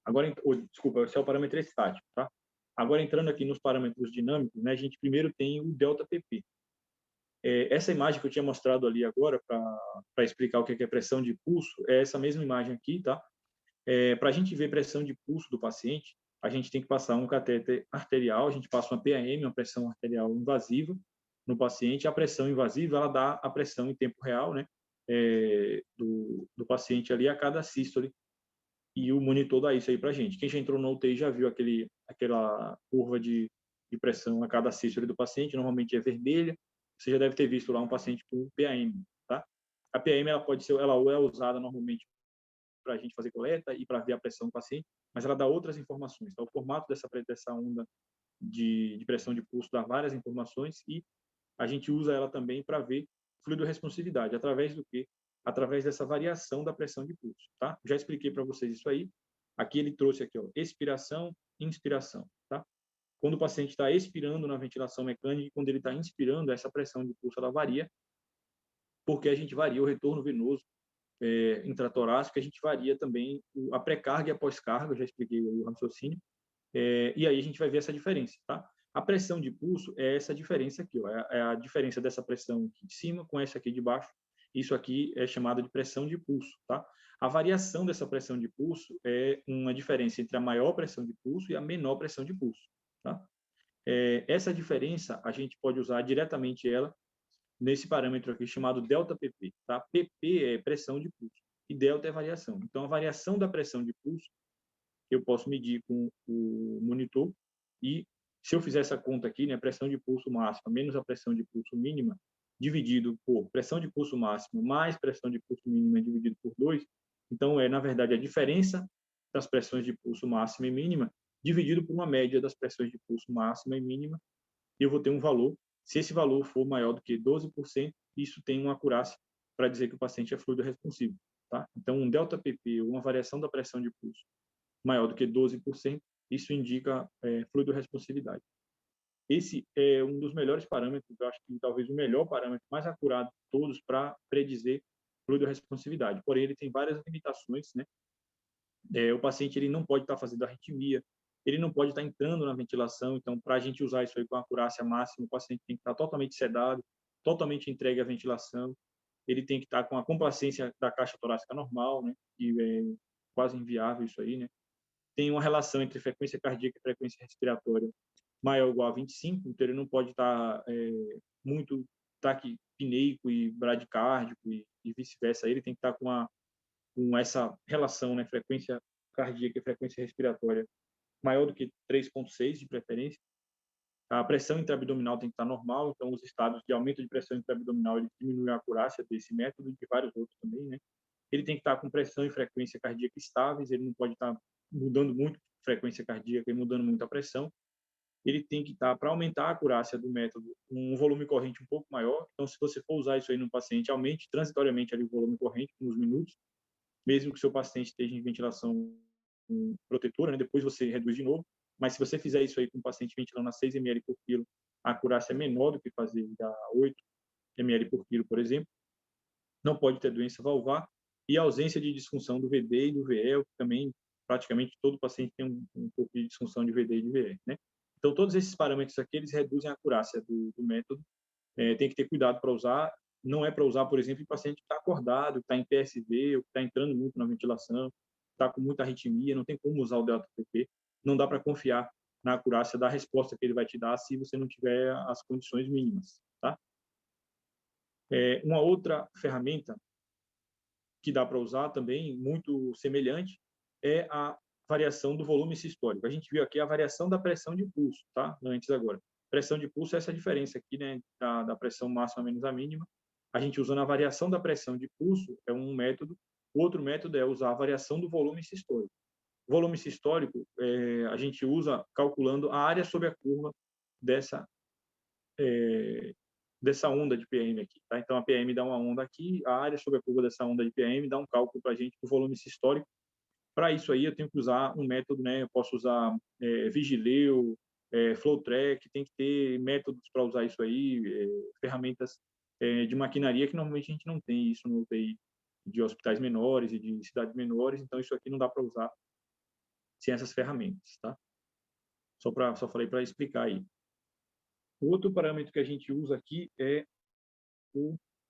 Agora, desculpa, esse é o parâmetro estático, tá? Agora, entrando aqui nos parâmetros dinâmicos, né, a gente primeiro tem o ΔPP. Essa imagem que eu tinha mostrado ali agora, para explicar o que é pressão de pulso, é essa mesma imagem aqui, tá? Para a gente ver pressão de pulso do paciente, a gente tem que passar um catéter arterial, a gente passa uma PAM, uma pressão arterial invasiva, no paciente. A pressão invasiva, ela dá a pressão em tempo real, né, do paciente ali a cada sístole, e o monitor dá isso aí para a gente. Quem já entrou no UTI já viu aquela curva de pressão a cada sístole do paciente, normalmente é vermelha. Você já deve ter visto lá um paciente com PAM, tá? A PAM ela ou é usada normalmente para a gente fazer coleta e para ver a pressão do paciente, mas ela dá outras informações. Então, o formato dessa onda de pressão de pulso dá várias informações, e a gente usa ela também para ver fluido responsividade. Através do quê? Através dessa variação da pressão de pulso, tá? Já expliquei para vocês isso aí. Aqui ele trouxe aqui, ó, expiração, inspiração, tá? Quando o paciente está expirando na ventilação mecânica e quando ele está inspirando, essa pressão de pulso ela varia, porque a gente varia o retorno venoso intratorácico, a gente varia também a pré-carga e a pós-carga, já expliquei o raciocínio, e aí a gente vai ver essa diferença, tá? A pressão de pulso é essa diferença aqui, ó, é a diferença dessa pressão aqui de cima com essa aqui de baixo. Isso aqui é chamado de pressão de pulso, tá? A variação dessa pressão de pulso é uma diferença entre a maior pressão de pulso e a menor pressão de pulso, tá? Essa diferença a gente pode usar diretamente ela nesse parâmetro aqui chamado ΔPP, tá? PP é pressão de pulso e delta é variação. Então, a variação da pressão de pulso eu posso medir com o monitor, e se eu fizer essa conta aqui, né, pressão de pulso máxima menos a pressão de pulso mínima, dividido por pressão de pulso máxima mais pressão de pulso mínima dividido por 2, então na verdade, a diferença das pressões de pulso máxima e mínima dividido por uma média das pressões de pulso máxima e mínima, e eu vou ter um valor. Se esse valor for maior do que 12%, isso tem uma acurácia para dizer que o paciente é fluido responsivo, tá? Então, um ΔPP, uma variação da pressão de pulso maior do que 12%, isso indica fluido responsividade. Esse é um dos melhores parâmetros, eu acho que talvez o melhor parâmetro, mais acurado de todos para predizer fluido responsividade. Porém, ele tem várias limitações, né? O paciente ele não pode estar fazendo arritmia, ele não pode estar entrando na ventilação. Então, para a gente usar isso aí com acurácia máxima, o paciente tem que estar totalmente sedado, totalmente entregue à ventilação, ele tem que estar com a complacência da caixa torácica normal, né? Que é quase inviável isso aí, né? tem uma relação entre frequência cardíaca e frequência respiratória maior ou igual a 25, então ele não pode estar muito taquipneico e bradicárdico e vice-versa. Ele tem que estar com essa relação, né, frequência cardíaca e frequência respiratória maior do que 3,6 de preferência. A pressão intraabdominal tem que estar normal, então os estados de aumento de pressão intraabdominal ele diminui a acurácia desse método e de vários outros também, né? Ele tem que estar com pressão e frequência cardíaca estáveis, ele não pode estar mudando muito a frequência cardíaca e mudando muito a pressão. Ele tem que estar, para aumentar a acurácia do método, um volume corrente um pouco maior. Então, se você for usar isso aí no paciente, aumente transitoriamente ali o volume corrente nos minutos, mesmo que o seu paciente esteja em ventilação protetora, né? Depois você reduz de novo. Mas se você fizer isso aí com o paciente ventilando a 6 ml por quilo, a acurácia é menor do que fazer a 8 ml por quilo, por exemplo. Não pode ter doença valvar e a ausência de disfunção do VD e do VE, que também praticamente todo paciente tem um pouco de disfunção de VD e de VE, né? Então, todos esses parâmetros aqui, eles reduzem a acurácia do método. Tem que ter cuidado para usar. Não é para usar, por exemplo, em paciente que está acordado, que está em PSV, ou que está entrando muito na ventilação, está com muita arritmia, não tem como usar o delta-PP. Não dá para confiar na acurácia da resposta que ele vai te dar se você não tiver as condições mínimas, tá? Uma outra ferramenta que dá para usar também, muito semelhante, é a variação do volume sistólico. A gente viu aqui a variação da pressão de pulso, tá? Antes agora. Pressão de pulso é essa diferença aqui, né? Da pressão máxima menos a mínima. A gente usando a variação da pressão de pulso é um método. O outro método é usar a variação do volume sistólico. O volume sistólico a gente usa calculando a área sobre a curva dessa onda de PM aqui, tá? Então a PM dá uma onda aqui, a área sobre a curva dessa onda de PM dá um cálculo para a gente do volume sistólico. Para isso aí eu tenho que usar um método, né? Eu posso usar Vigileu, Flowtrack, tem que ter métodos para usar isso aí, ferramentas de maquinaria que normalmente a gente não tem isso no UTI de hospitais menores e de cidades menores, então isso aqui não dá para usar sem essas ferramentas, tá? Só falei para explicar aí. O outro parâmetro que a gente usa aqui é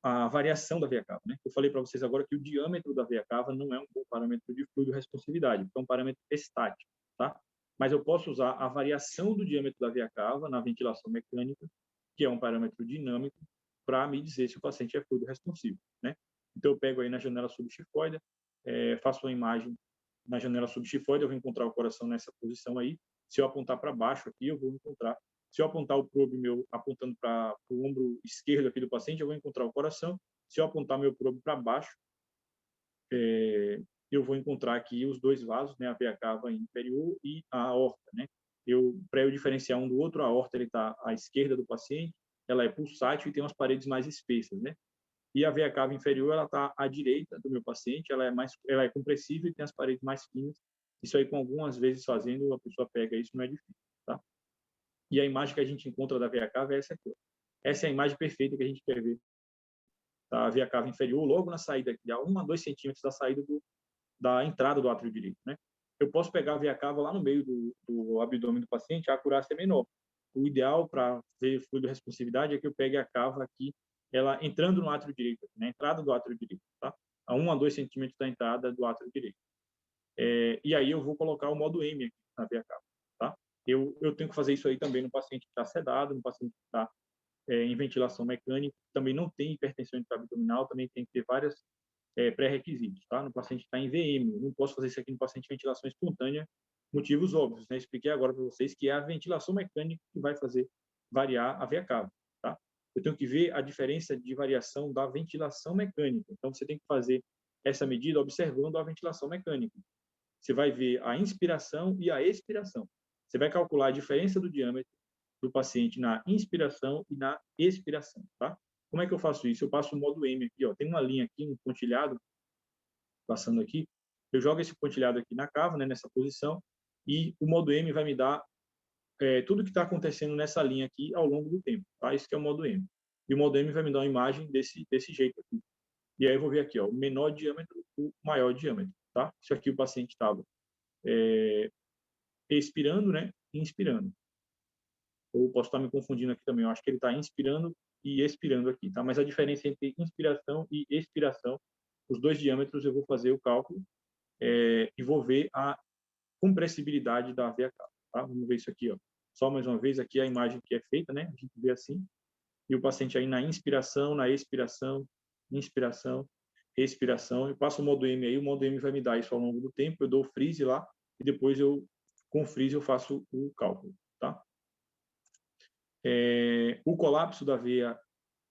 a variação da veia cava, né? Eu falei para vocês agora que o diâmetro da veia cava não é um bom parâmetro de fluido responsividade, é um parâmetro estático, tá? Mas eu posso usar a variação do diâmetro da veia cava na ventilação mecânica, que é um parâmetro dinâmico, para me dizer se o paciente é fluido responsivo, né? Então eu pego aí na janela subxifoide, faço uma imagem na janela subxifoide, eu vou encontrar o coração nessa posição aí. Se eu apontar para baixo aqui, eu vou encontrar. Se eu apontar o probe meu apontando para o ombro esquerdo aqui do paciente, eu vou encontrar o coração. Se eu apontar meu probe para baixo, eu vou encontrar aqui os dois vasos, né, a veia cava inferior e a aorta, né? Para eu diferenciar um do outro, a aorta ele está à esquerda do paciente, ela é pulsátil e tem umas paredes mais espessas, né? E a veia cava inferior ela está à direita do meu paciente, ela é compressível e tem as paredes mais finas. Isso aí com algumas vezes fazendo a pessoa pega isso, não é difícil, tá? E a imagem que a gente encontra da veia cava é essa aqui. Ó. Essa é a imagem perfeita que a gente quer ver da veia cava inferior, logo na saída aqui, a 1 a 2 centímetros da saída da entrada do átrio direito, né? Eu posso pegar a veia cava lá no meio do abdômen do paciente, a acurácia é menor. O ideal para ver fluido responsividade é que eu pegue a cava aqui, ela entrando no átrio direito, na entrada do átrio direito, tá? A 1 a 2 centímetros da entrada do átrio direito. E aí eu vou colocar o modo M aqui na veia cava, tá? Eu tenho que fazer isso aí também no paciente que está sedado, no paciente que está em ventilação mecânica, também não tem hipertensão intraabdominal, também tem que ter vários pré-requisitos, tá? No paciente que está em VM, eu não posso fazer isso aqui no paciente em ventilação espontânea, motivos óbvios, né? Expliquei agora para vocês que é a ventilação mecânica que vai fazer variar a veia cava, tá? Eu tenho que ver a diferença de variação da ventilação mecânica, então você tem que fazer essa medida observando a ventilação mecânica. Você vai ver a inspiração e a expiração. Você vai calcular a diferença do diâmetro do paciente na inspiração e na expiração, tá? Como é que eu faço isso? Eu passo o modo M aqui, ó. Tem uma linha aqui, um pontilhado passando aqui. Eu jogo esse pontilhado aqui na cava, né, nessa posição, e o modo M vai me dar tudo que está acontecendo nessa linha aqui ao longo do tempo, tá? Isso que é o modo M. E o modo M vai me dar uma imagem desse jeito aqui. E aí eu vou ver aqui, ó, o menor diâmetro, o maior diâmetro, tá? Isso aqui o paciente estava expirando, né? Inspirando. Ou posso estar me confundindo aqui também. Eu acho que ele está inspirando e expirando aqui, tá? Mas a diferença entre inspiração e expiração, os dois diâmetros, eu vou fazer o cálculo e vou ver compressibilidade da veia cava, tá? Vamos ver isso aqui, ó. Só mais uma vez aqui a imagem que é feita, né? A gente vê assim, e o paciente aí na inspiração, na expiração, inspiração, respiração, eu passo o modo M aí, o modo M vai me dar isso ao longo do tempo, eu dou o freeze lá, e depois com o freeze eu faço o cálculo, tá? O colapso da veia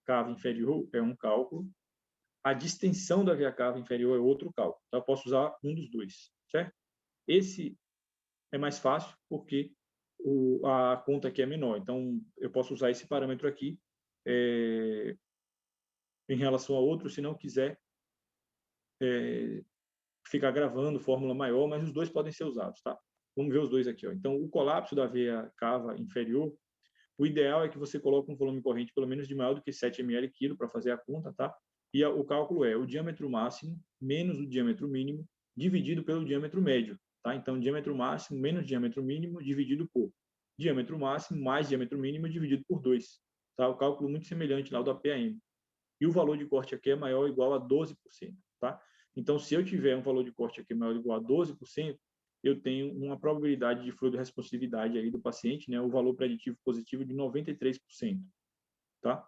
cava inferior é um cálculo, a distensão da veia cava inferior é outro cálculo, então eu posso usar um dos dois, certo? Esse é mais fácil porque a conta aqui é menor, então eu posso usar esse parâmetro aqui em relação a outro, se não quiser ficar gravando fórmula maior, mas os dois podem ser usados, tá? Vamos ver os dois aqui, ó. Então, o colapso da veia cava inferior, o ideal é que você coloque um volume corrente pelo menos de maior do que 7 ml quilo para fazer a conta, tá? E o cálculo é o diâmetro máximo menos o diâmetro mínimo dividido pelo diâmetro médio, tá? Então, diâmetro máximo menos diâmetro mínimo dividido por diâmetro máximo mais diâmetro mínimo dividido por 2, tá? O cálculo muito semelhante lá do APAM. E o valor de corte aqui é maior ou igual a 12%, tá? Então, se eu tiver um valor de corte aqui maior ou igual a 12%, eu tenho uma probabilidade de fluidoresponsividade aí do paciente, né, o valor preditivo positivo de 93%, tá?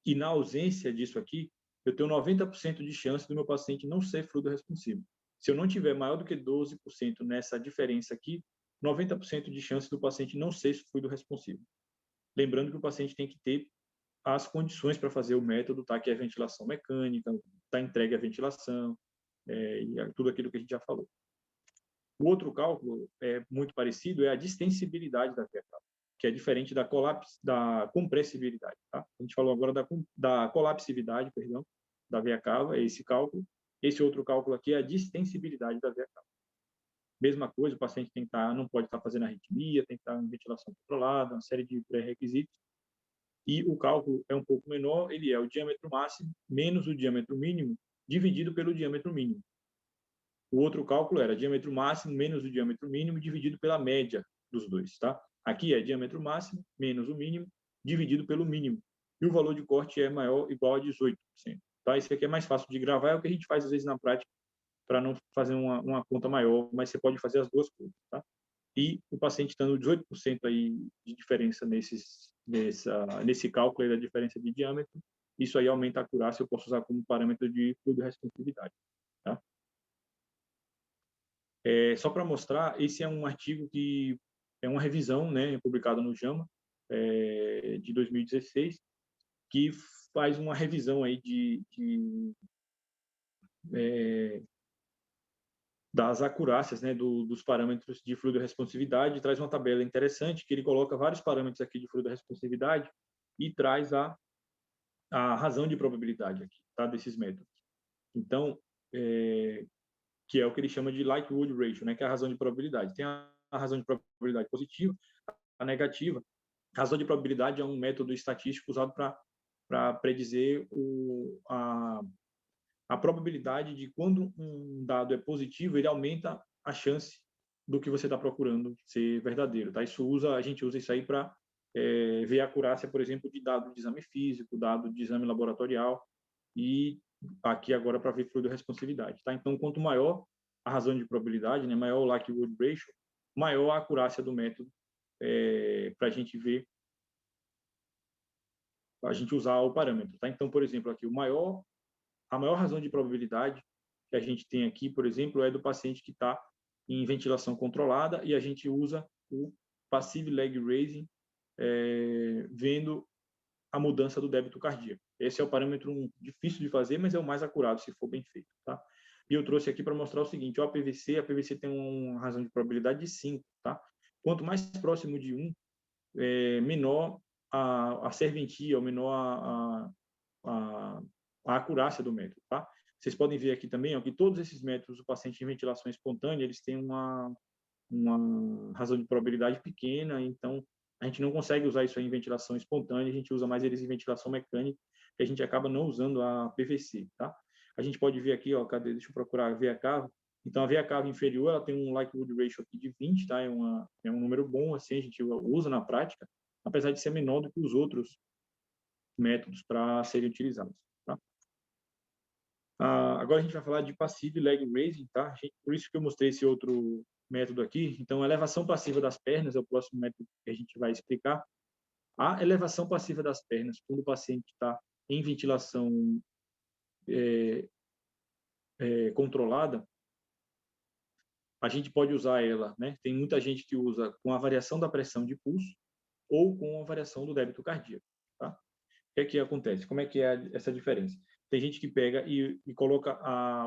E na ausência disso aqui, eu tenho 90% de chance do meu paciente não ser fluidoresponsivo. Se eu não tiver maior do que 12% nessa diferença aqui, 90% de chance do paciente não ser fluidoresponsivo. Lembrando que o paciente tem que ter as condições para fazer o método, tá? Que é a ventilação mecânica, tá entregue a ventilação, e tudo aquilo que a gente já falou. O outro cálculo é muito parecido, é a distensibilidade da veia cava, que é diferente da compressibilidade, tá? A gente falou agora da colapsividade, perdão, da veia cava, é esse cálculo. Esse outro cálculo aqui é a distensibilidade da veia cava. Mesma coisa, o paciente não pode estar fazendo arritmia, tem que estar em ventilação controlada, uma série de pré-requisitos. E o cálculo é um pouco menor, ele é o diâmetro máximo menos o diâmetro mínimo dividido pelo diâmetro mínimo. O outro cálculo era diâmetro máximo menos o diâmetro mínimo dividido pela média dos dois, tá? Aqui é diâmetro máximo menos o mínimo dividido pelo mínimo. E o valor de corte é maior ou igual a 18%, tá? Esse aqui é mais fácil de gravar, é o que a gente faz às vezes na prática para não fazer uma conta maior, mas você pode fazer as duas coisas, tá? E o paciente estando 18% aí de diferença nesse cálculo aí da diferença de diâmetro, isso aí aumenta a acurácia, eu posso usar como parâmetro de fluidoresponsividade, tá? Só para mostrar, esse é um artigo que é uma revisão, né, publicada no JAMA, de 2016, que faz uma revisão aí das acurácias, né, dos parâmetros de fluidoresponsividade, traz uma tabela interessante que ele coloca vários parâmetros aqui de fluidoresponsividade e traz a razão de probabilidade aqui, tá, desses métodos. Então, que é o que ele chama de likelihood ratio, né, que é a razão de probabilidade. Tem a razão de probabilidade positiva, a negativa. A razão de probabilidade é um método estatístico usado para predizer a probabilidade de quando um dado é positivo, ele aumenta a chance do que você está procurando ser verdadeiro, tá? A gente usa isso aí para ver a acurácia, por exemplo, de dado de exame físico, dado de exame laboratorial e aqui agora para ver fluidoresponsividade, tá? Então, quanto maior a razão de probabilidade, né, maior o likelihood ratio, maior a acurácia do método para a gente ver, a gente usar o parâmetro, tá? Então, por exemplo, aqui a maior razão de probabilidade que a gente tem aqui, por exemplo, é do paciente que está em ventilação controlada e a gente usa o passive leg raising, vendo a mudança do débito cardíaco. Esse é o parâmetro difícil de fazer, mas é o mais acurado se for bem feito, tá? E eu trouxe aqui para mostrar o seguinte, a PVC tem uma razão de probabilidade de 5, tá? Quanto mais próximo de 1, menor a serventia, ou menor a acurácia do método, tá? Vocês podem ver aqui também, ó, que todos esses métodos, o paciente em ventilação espontânea, eles têm uma razão de probabilidade pequena, então a gente não consegue usar isso aí em ventilação espontânea, a gente usa mais eles em ventilação mecânica, que a gente acaba não usando a PVC, tá? A gente pode ver aqui, ó, deixa eu procurar a veia cava. Então, a veia cava inferior, ela tem um likelihood ratio aqui de 20, tá? É um número bom, assim, a gente usa na prática, apesar de ser menor do que os outros métodos para serem utilizados, tá? Agora a gente vai falar de passive leg raising, tá? Por isso que eu mostrei esse outro método aqui. Então, a elevação passiva das pernas é o próximo método que a gente vai explicar. A elevação passiva das pernas, quando o paciente está em ventilação controlada, a gente pode usar ela, né? Tem muita gente que usa com a variação da pressão de pulso ou com a variação do débito cardíaco, tá? O que é que acontece? Como é que é essa diferença? Tem gente que pega e coloca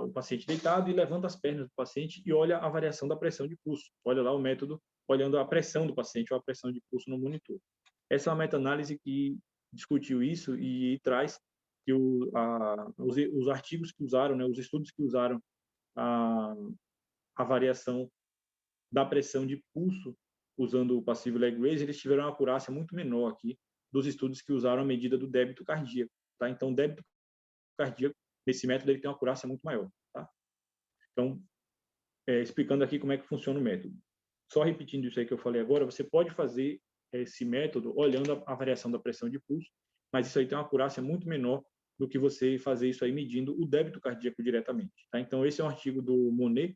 o paciente deitado e levanta as pernas do paciente e olha a variação da pressão de pulso. Olha lá o método, olhando a pressão do paciente ou a pressão de pulso no monitor. Essa é uma meta-análise que discutiu isso e traz que os artigos que usaram, né, os estudos que usaram a, a variação da pressão de pulso usando o passive leg raise, eles tiveram uma acurácia muito menor aqui dos estudos que usaram a medida do débito cardíaco, tá? Então, o débito cardíaco, nesse método, ele tem uma acurácia muito maior, tá? Então, explicando aqui como é que funciona o método. Só repetindo isso aí que eu falei agora, você pode fazer esse método olhando a variação da pressão de pulso, mas isso aí tem uma acurácia muito menor do que você fazer isso aí medindo o débito cardíaco diretamente, tá? Então, esse é um artigo do Monet,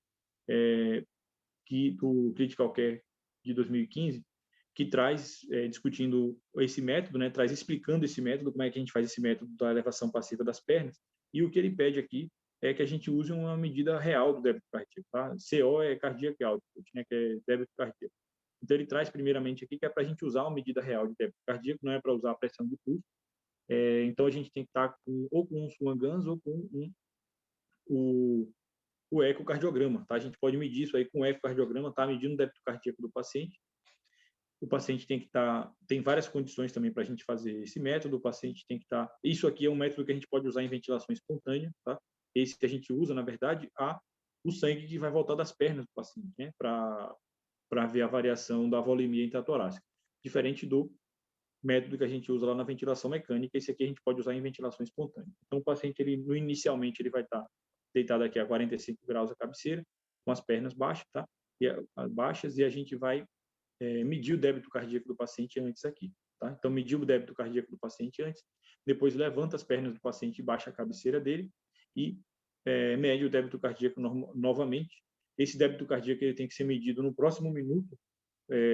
do Critical Care de 2015, que traz, discutindo esse método, né, traz explicando esse método, como é que a gente faz esse método da elevação passiva das pernas, e o que ele pede aqui é que a gente use uma medida real do débito cardíaco, tá? CO é cardiac output, né, que é débito cardíaco. Então, ele traz primeiramente aqui que é para a gente usar uma medida real de débito cardíaco, não é para usar a pressão de pulso. Então, a gente tem que estar ou com um Swan-Ganz ou com o ecocardiograma, tá? A gente pode medir isso aí com o ecocardiograma, tá? Medindo o débito cardíaco do paciente. O paciente tem que estar, tem várias condições também para a gente fazer esse método. O paciente tem que estar, isso aqui é um método que a gente pode usar em ventilação espontânea, tá? Esse que a gente usa, na verdade, o sangue que vai voltar das pernas do paciente, né? Para ver a variação da volemia intratorácica. Diferente do método que a gente usa lá na ventilação mecânica, esse aqui a gente pode usar em ventilação espontânea. Então, o paciente, inicialmente, ele vai estar deitado aqui a 45 graus a cabeceira, com as pernas baixas, tá? Baixas, e a gente vai medir o débito cardíaco do paciente antes aqui, tá? Então, medir o débito cardíaco do paciente antes, depois levanta as pernas do paciente e baixa a cabeceira dele e mede o débito cardíaco novamente. Esse débito cardíaco ele tem que ser medido no próximo minuto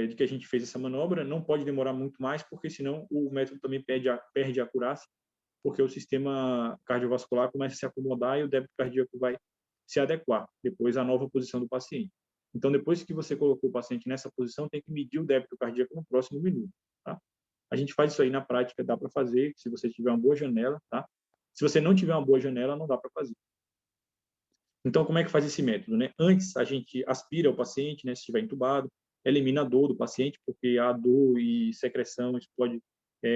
de que a gente fez essa manobra, não pode demorar muito mais, porque senão o método também perde a acurácia, porque o sistema cardiovascular começa a se acomodar e o débito cardíaco vai se adequar depois à nova posição do paciente. Então, depois que você colocou o paciente nessa posição, tem que medir o débito cardíaco no próximo minuto, tá? A gente faz isso aí na prática, dá para fazer, se você tiver uma boa janela, tá? Se você não tiver uma boa janela, não dá para fazer. Então, como é que faz esse método, né? Antes, a gente aspira o paciente, né, se estiver entubado, elimina a dor do paciente, porque a dor e secreção isso pode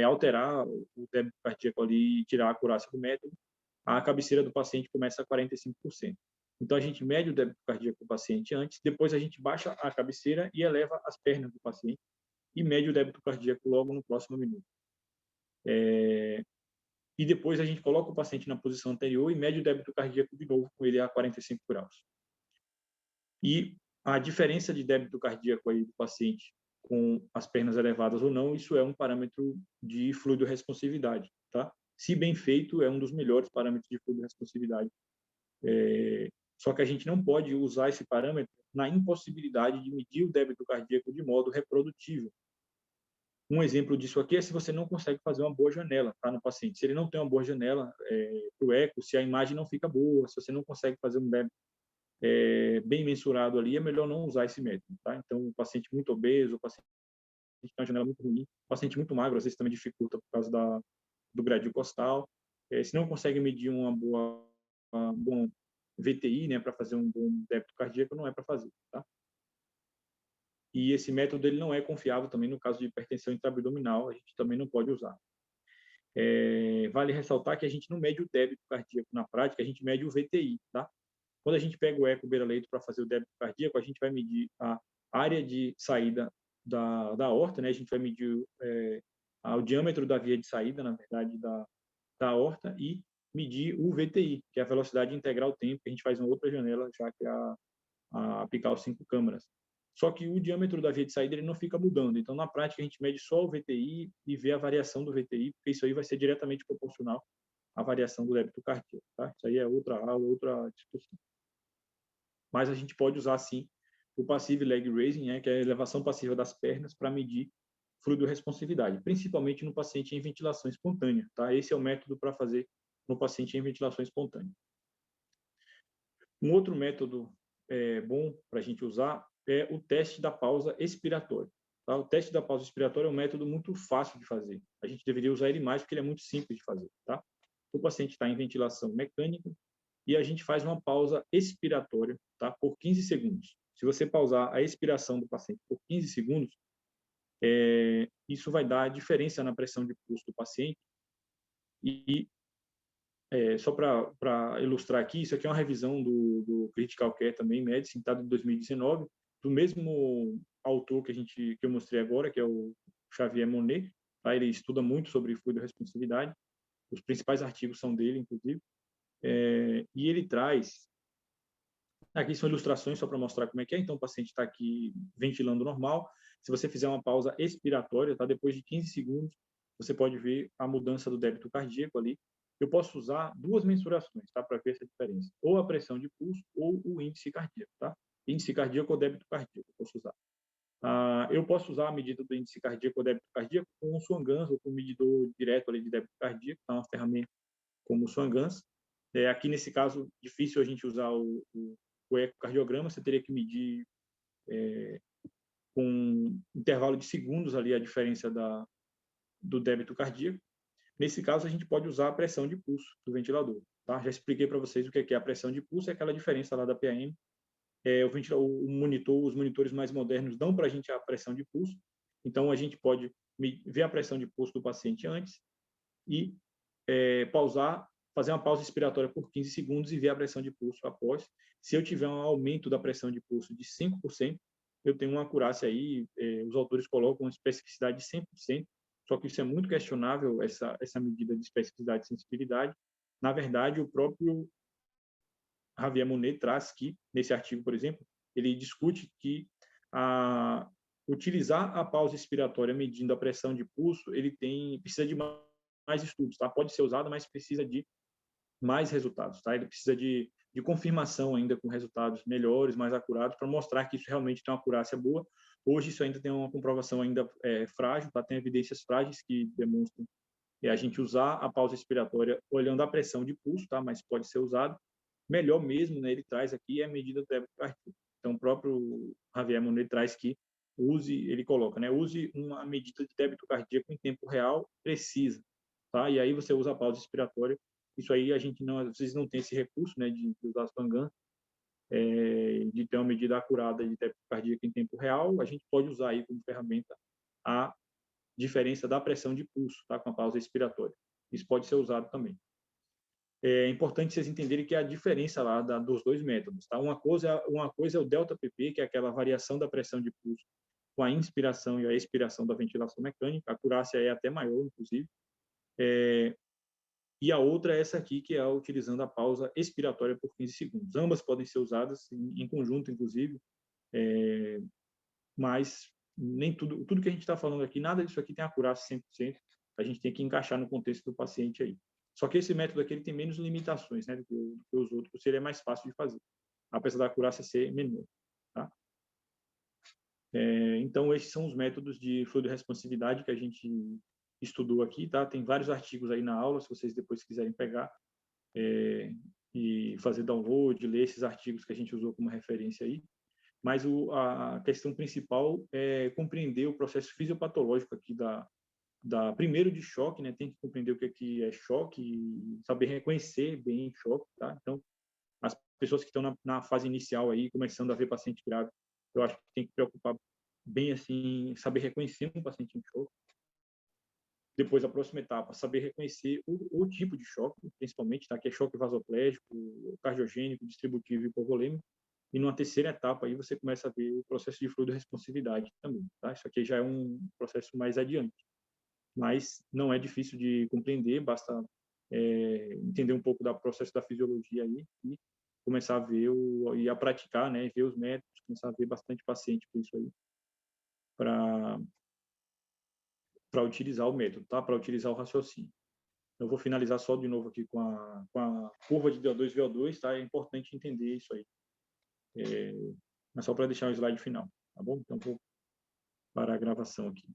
alterar o débito cardíaco ali e tirar a acurácia do método. A cabeceira do paciente começa a 45%. Então, a gente mede o débito cardíaco do paciente antes, depois a gente baixa a cabeceira e eleva as pernas do paciente e mede o débito cardíaco logo no próximo minuto. E depois a gente coloca o paciente na posição anterior e mede o débito cardíaco de novo com ele a 45 graus. E a diferença de débito cardíaco aí do paciente com as pernas elevadas ou não, isso é um parâmetro de fluido responsividade, tá? Se bem feito, é um dos melhores parâmetros de fluido responsividade. Só que a gente não pode usar esse parâmetro na impossibilidade de medir o débito cardíaco de modo reprodutível. Um exemplo disso aqui é se você não consegue fazer uma boa janela, tá, no paciente. Se ele não tem uma boa janela para o eco, se a imagem não fica boa, se você não consegue fazer um débito bem mensurado ali, é melhor não usar esse método, tá? Então, o paciente muito obeso, o paciente tem uma janela muito ruim, o paciente muito magro, às vezes também dificulta por causa do gradil costal. Se não consegue medir um bom VTI, né, para fazer um bom débito cardíaco, não é para fazer, tá? E esse método ele não é confiável também no caso de hipertensão intraabdominal, a gente também não pode usar. Vale ressaltar que a gente não mede o débito cardíaco na prática, a gente mede o VTI, tá? Quando a gente pega o eco beira-leito para fazer o débito cardíaco, a gente vai medir a área de saída da aorta, né? A gente vai medir o diâmetro da via de saída, na verdade, da aorta e medir o VTI, que é a velocidade integral tempo, que a gente faz uma outra janela, já que é a apical 5 câmaras. Só que o diâmetro da via de saída ele não fica mudando. Então, na prática, a gente mede só o VTI e vê a variação do VTI, porque isso aí vai ser diretamente proporcional à variação do débito cardíaco, tá? Isso aí é outra aula, outra discussão. Mas a gente pode usar, sim, o passive leg raising, que é a elevação passiva das pernas para medir fluidorresponsividade, principalmente no paciente em ventilação espontânea, tá? Esse é o método para fazer no paciente em ventilação espontânea. Um outro método bom para a gente usar é o teste da pausa expiratória. Tá? O teste da pausa expiratória é um método muito fácil de fazer. A gente deveria usar ele mais porque ele é muito simples de fazer. Tá? O paciente está em ventilação mecânica e a gente faz uma pausa expiratória, tá? Por 15 segundos. Se você pausar a expiração do paciente por 15 segundos, isso vai dar diferença na pressão de pulso do paciente. E só para ilustrar aqui, isso aqui é uma revisão do Critical Care também, Medicine, tá, de 2019, do mesmo autor que eu mostrei agora, que é o Xavier Monet. Tá? Ele estuda muito sobre fluidorresponsividade, os principais artigos são dele, inclusive, e ele traz, aqui são ilustrações só para mostrar como é que é. Então o paciente está aqui ventilando normal, se você fizer uma pausa expiratória, tá? Depois de 15 segundos, você pode ver a mudança do débito cardíaco ali. Eu posso usar duas mensurações, tá? Para ver essa diferença. Ou a pressão de pulso ou o índice cardíaco, tá? Índice cardíaco ou débito cardíaco, eu posso usar. Eu posso usar a medida do índice cardíaco ou débito cardíaco com o Swan-Ganz ou com o medidor direto ali de débito cardíaco, tá? Uma ferramenta como o Swan-Ganz. Aqui, nesse caso, difícil a gente usar o ecocardiograma, você teria que medir com um intervalo de segundos ali a diferença do débito cardíaco. Nesse caso, a gente pode usar a pressão de pulso do ventilador. Tá? Já expliquei para vocês o que é a pressão de pulso, é aquela diferença lá da PAM. Os monitores mais modernos dão para a gente a pressão de pulso, então a gente pode ver a pressão de pulso do paciente antes e pausar, fazer uma pausa expiratória por 15 segundos e ver a pressão de pulso após. Se eu tiver um aumento da pressão de pulso de 5%, eu tenho uma acurácia aí, os autores colocam uma especificidade de 100%, só que isso é muito questionável, essa medida de especificidade e sensibilidade. Na verdade, o próprio Javier Monet traz que, nesse artigo, por exemplo, ele discute que utilizar a pausa expiratória medindo a pressão de pulso, precisa de mais estudos, tá? Pode ser usado, mas precisa de mais resultados, tá? Ele precisa de confirmação ainda com resultados melhores, mais acurados, para mostrar que isso realmente tem uma acurácia boa. Hoje isso ainda tem uma comprovação ainda frágil, tá? Tem evidências frágeis que demonstram a gente usar a pausa expiratória olhando a pressão de pulso, tá? Mas pode ser usado. Melhor mesmo, né? Ele traz aqui a medida do débito cardíaco. Então o próprio Javier Monet traz que ele coloca, né? Use uma medida de débito cardíaco em tempo real precisa, tá? E aí você usa a pausa expiratória. Isso aí a gente não, às vezes não tem esse recurso, né, de usar as Swan-Ganz, de ter uma medida acurada de débito cardíaco em tempo real. A gente pode usar aí como ferramenta a diferença da pressão de pulso, tá, com a pausa expiratória. Isso pode ser usado também. É importante vocês entenderem que a diferença lá dos dois métodos, tá? Uma coisa é o delta PP, que é aquela variação da pressão de pulso com a inspiração e a expiração da ventilação mecânica. A acurácia é até maior, inclusive. E a outra é essa aqui, que é utilizando a pausa expiratória por 15 segundos. Ambas podem ser usadas em conjunto, inclusive, mas nem tudo que a gente está falando aqui, nada disso aqui tem acurácia 100%. A gente tem que encaixar no contexto do paciente aí. Só que esse método aqui ele tem menos limitações, né, do que os outros, seria mais fácil de fazer, apesar da acurácia ser menor. Tá? Então, esses são os métodos de fluidorresponsividade que a gente estudou aqui, tá? Tem vários artigos aí na aula, se vocês depois quiserem pegar e fazer download, ler esses artigos que a gente usou como referência aí. Mas a questão principal é compreender o processo fisiopatológico aqui primeiro de choque, né? Tem que compreender o que é choque e saber reconhecer bem choque, tá? Então, as pessoas que estão na fase inicial aí, começando a ver paciente grave, eu acho que tem que preocupar bem, assim, saber reconhecer um paciente em choque. Depois, a próxima etapa, saber reconhecer o tipo de choque, principalmente, tá? Que é choque vasoplégico, cardiogênico, distributivo e hipovolêmico. E numa terceira etapa, aí você começa a ver o processo de fluidorresponsividade também, tá? Isso aqui já é um processo mais adiante. Mas não é difícil de compreender, basta entender um pouco do processo da fisiologia aí e começar a ver e a praticar, né? Ver os métodos, começar a ver bastante paciente com isso aí, para utilizar o método, tá? Para utilizar o raciocínio. Eu vou finalizar só de novo aqui com a curva de DO2 VO2, tá? É importante entender isso aí. mas só para deixar o slide final, tá bom? Então, vou parar a gravação aqui.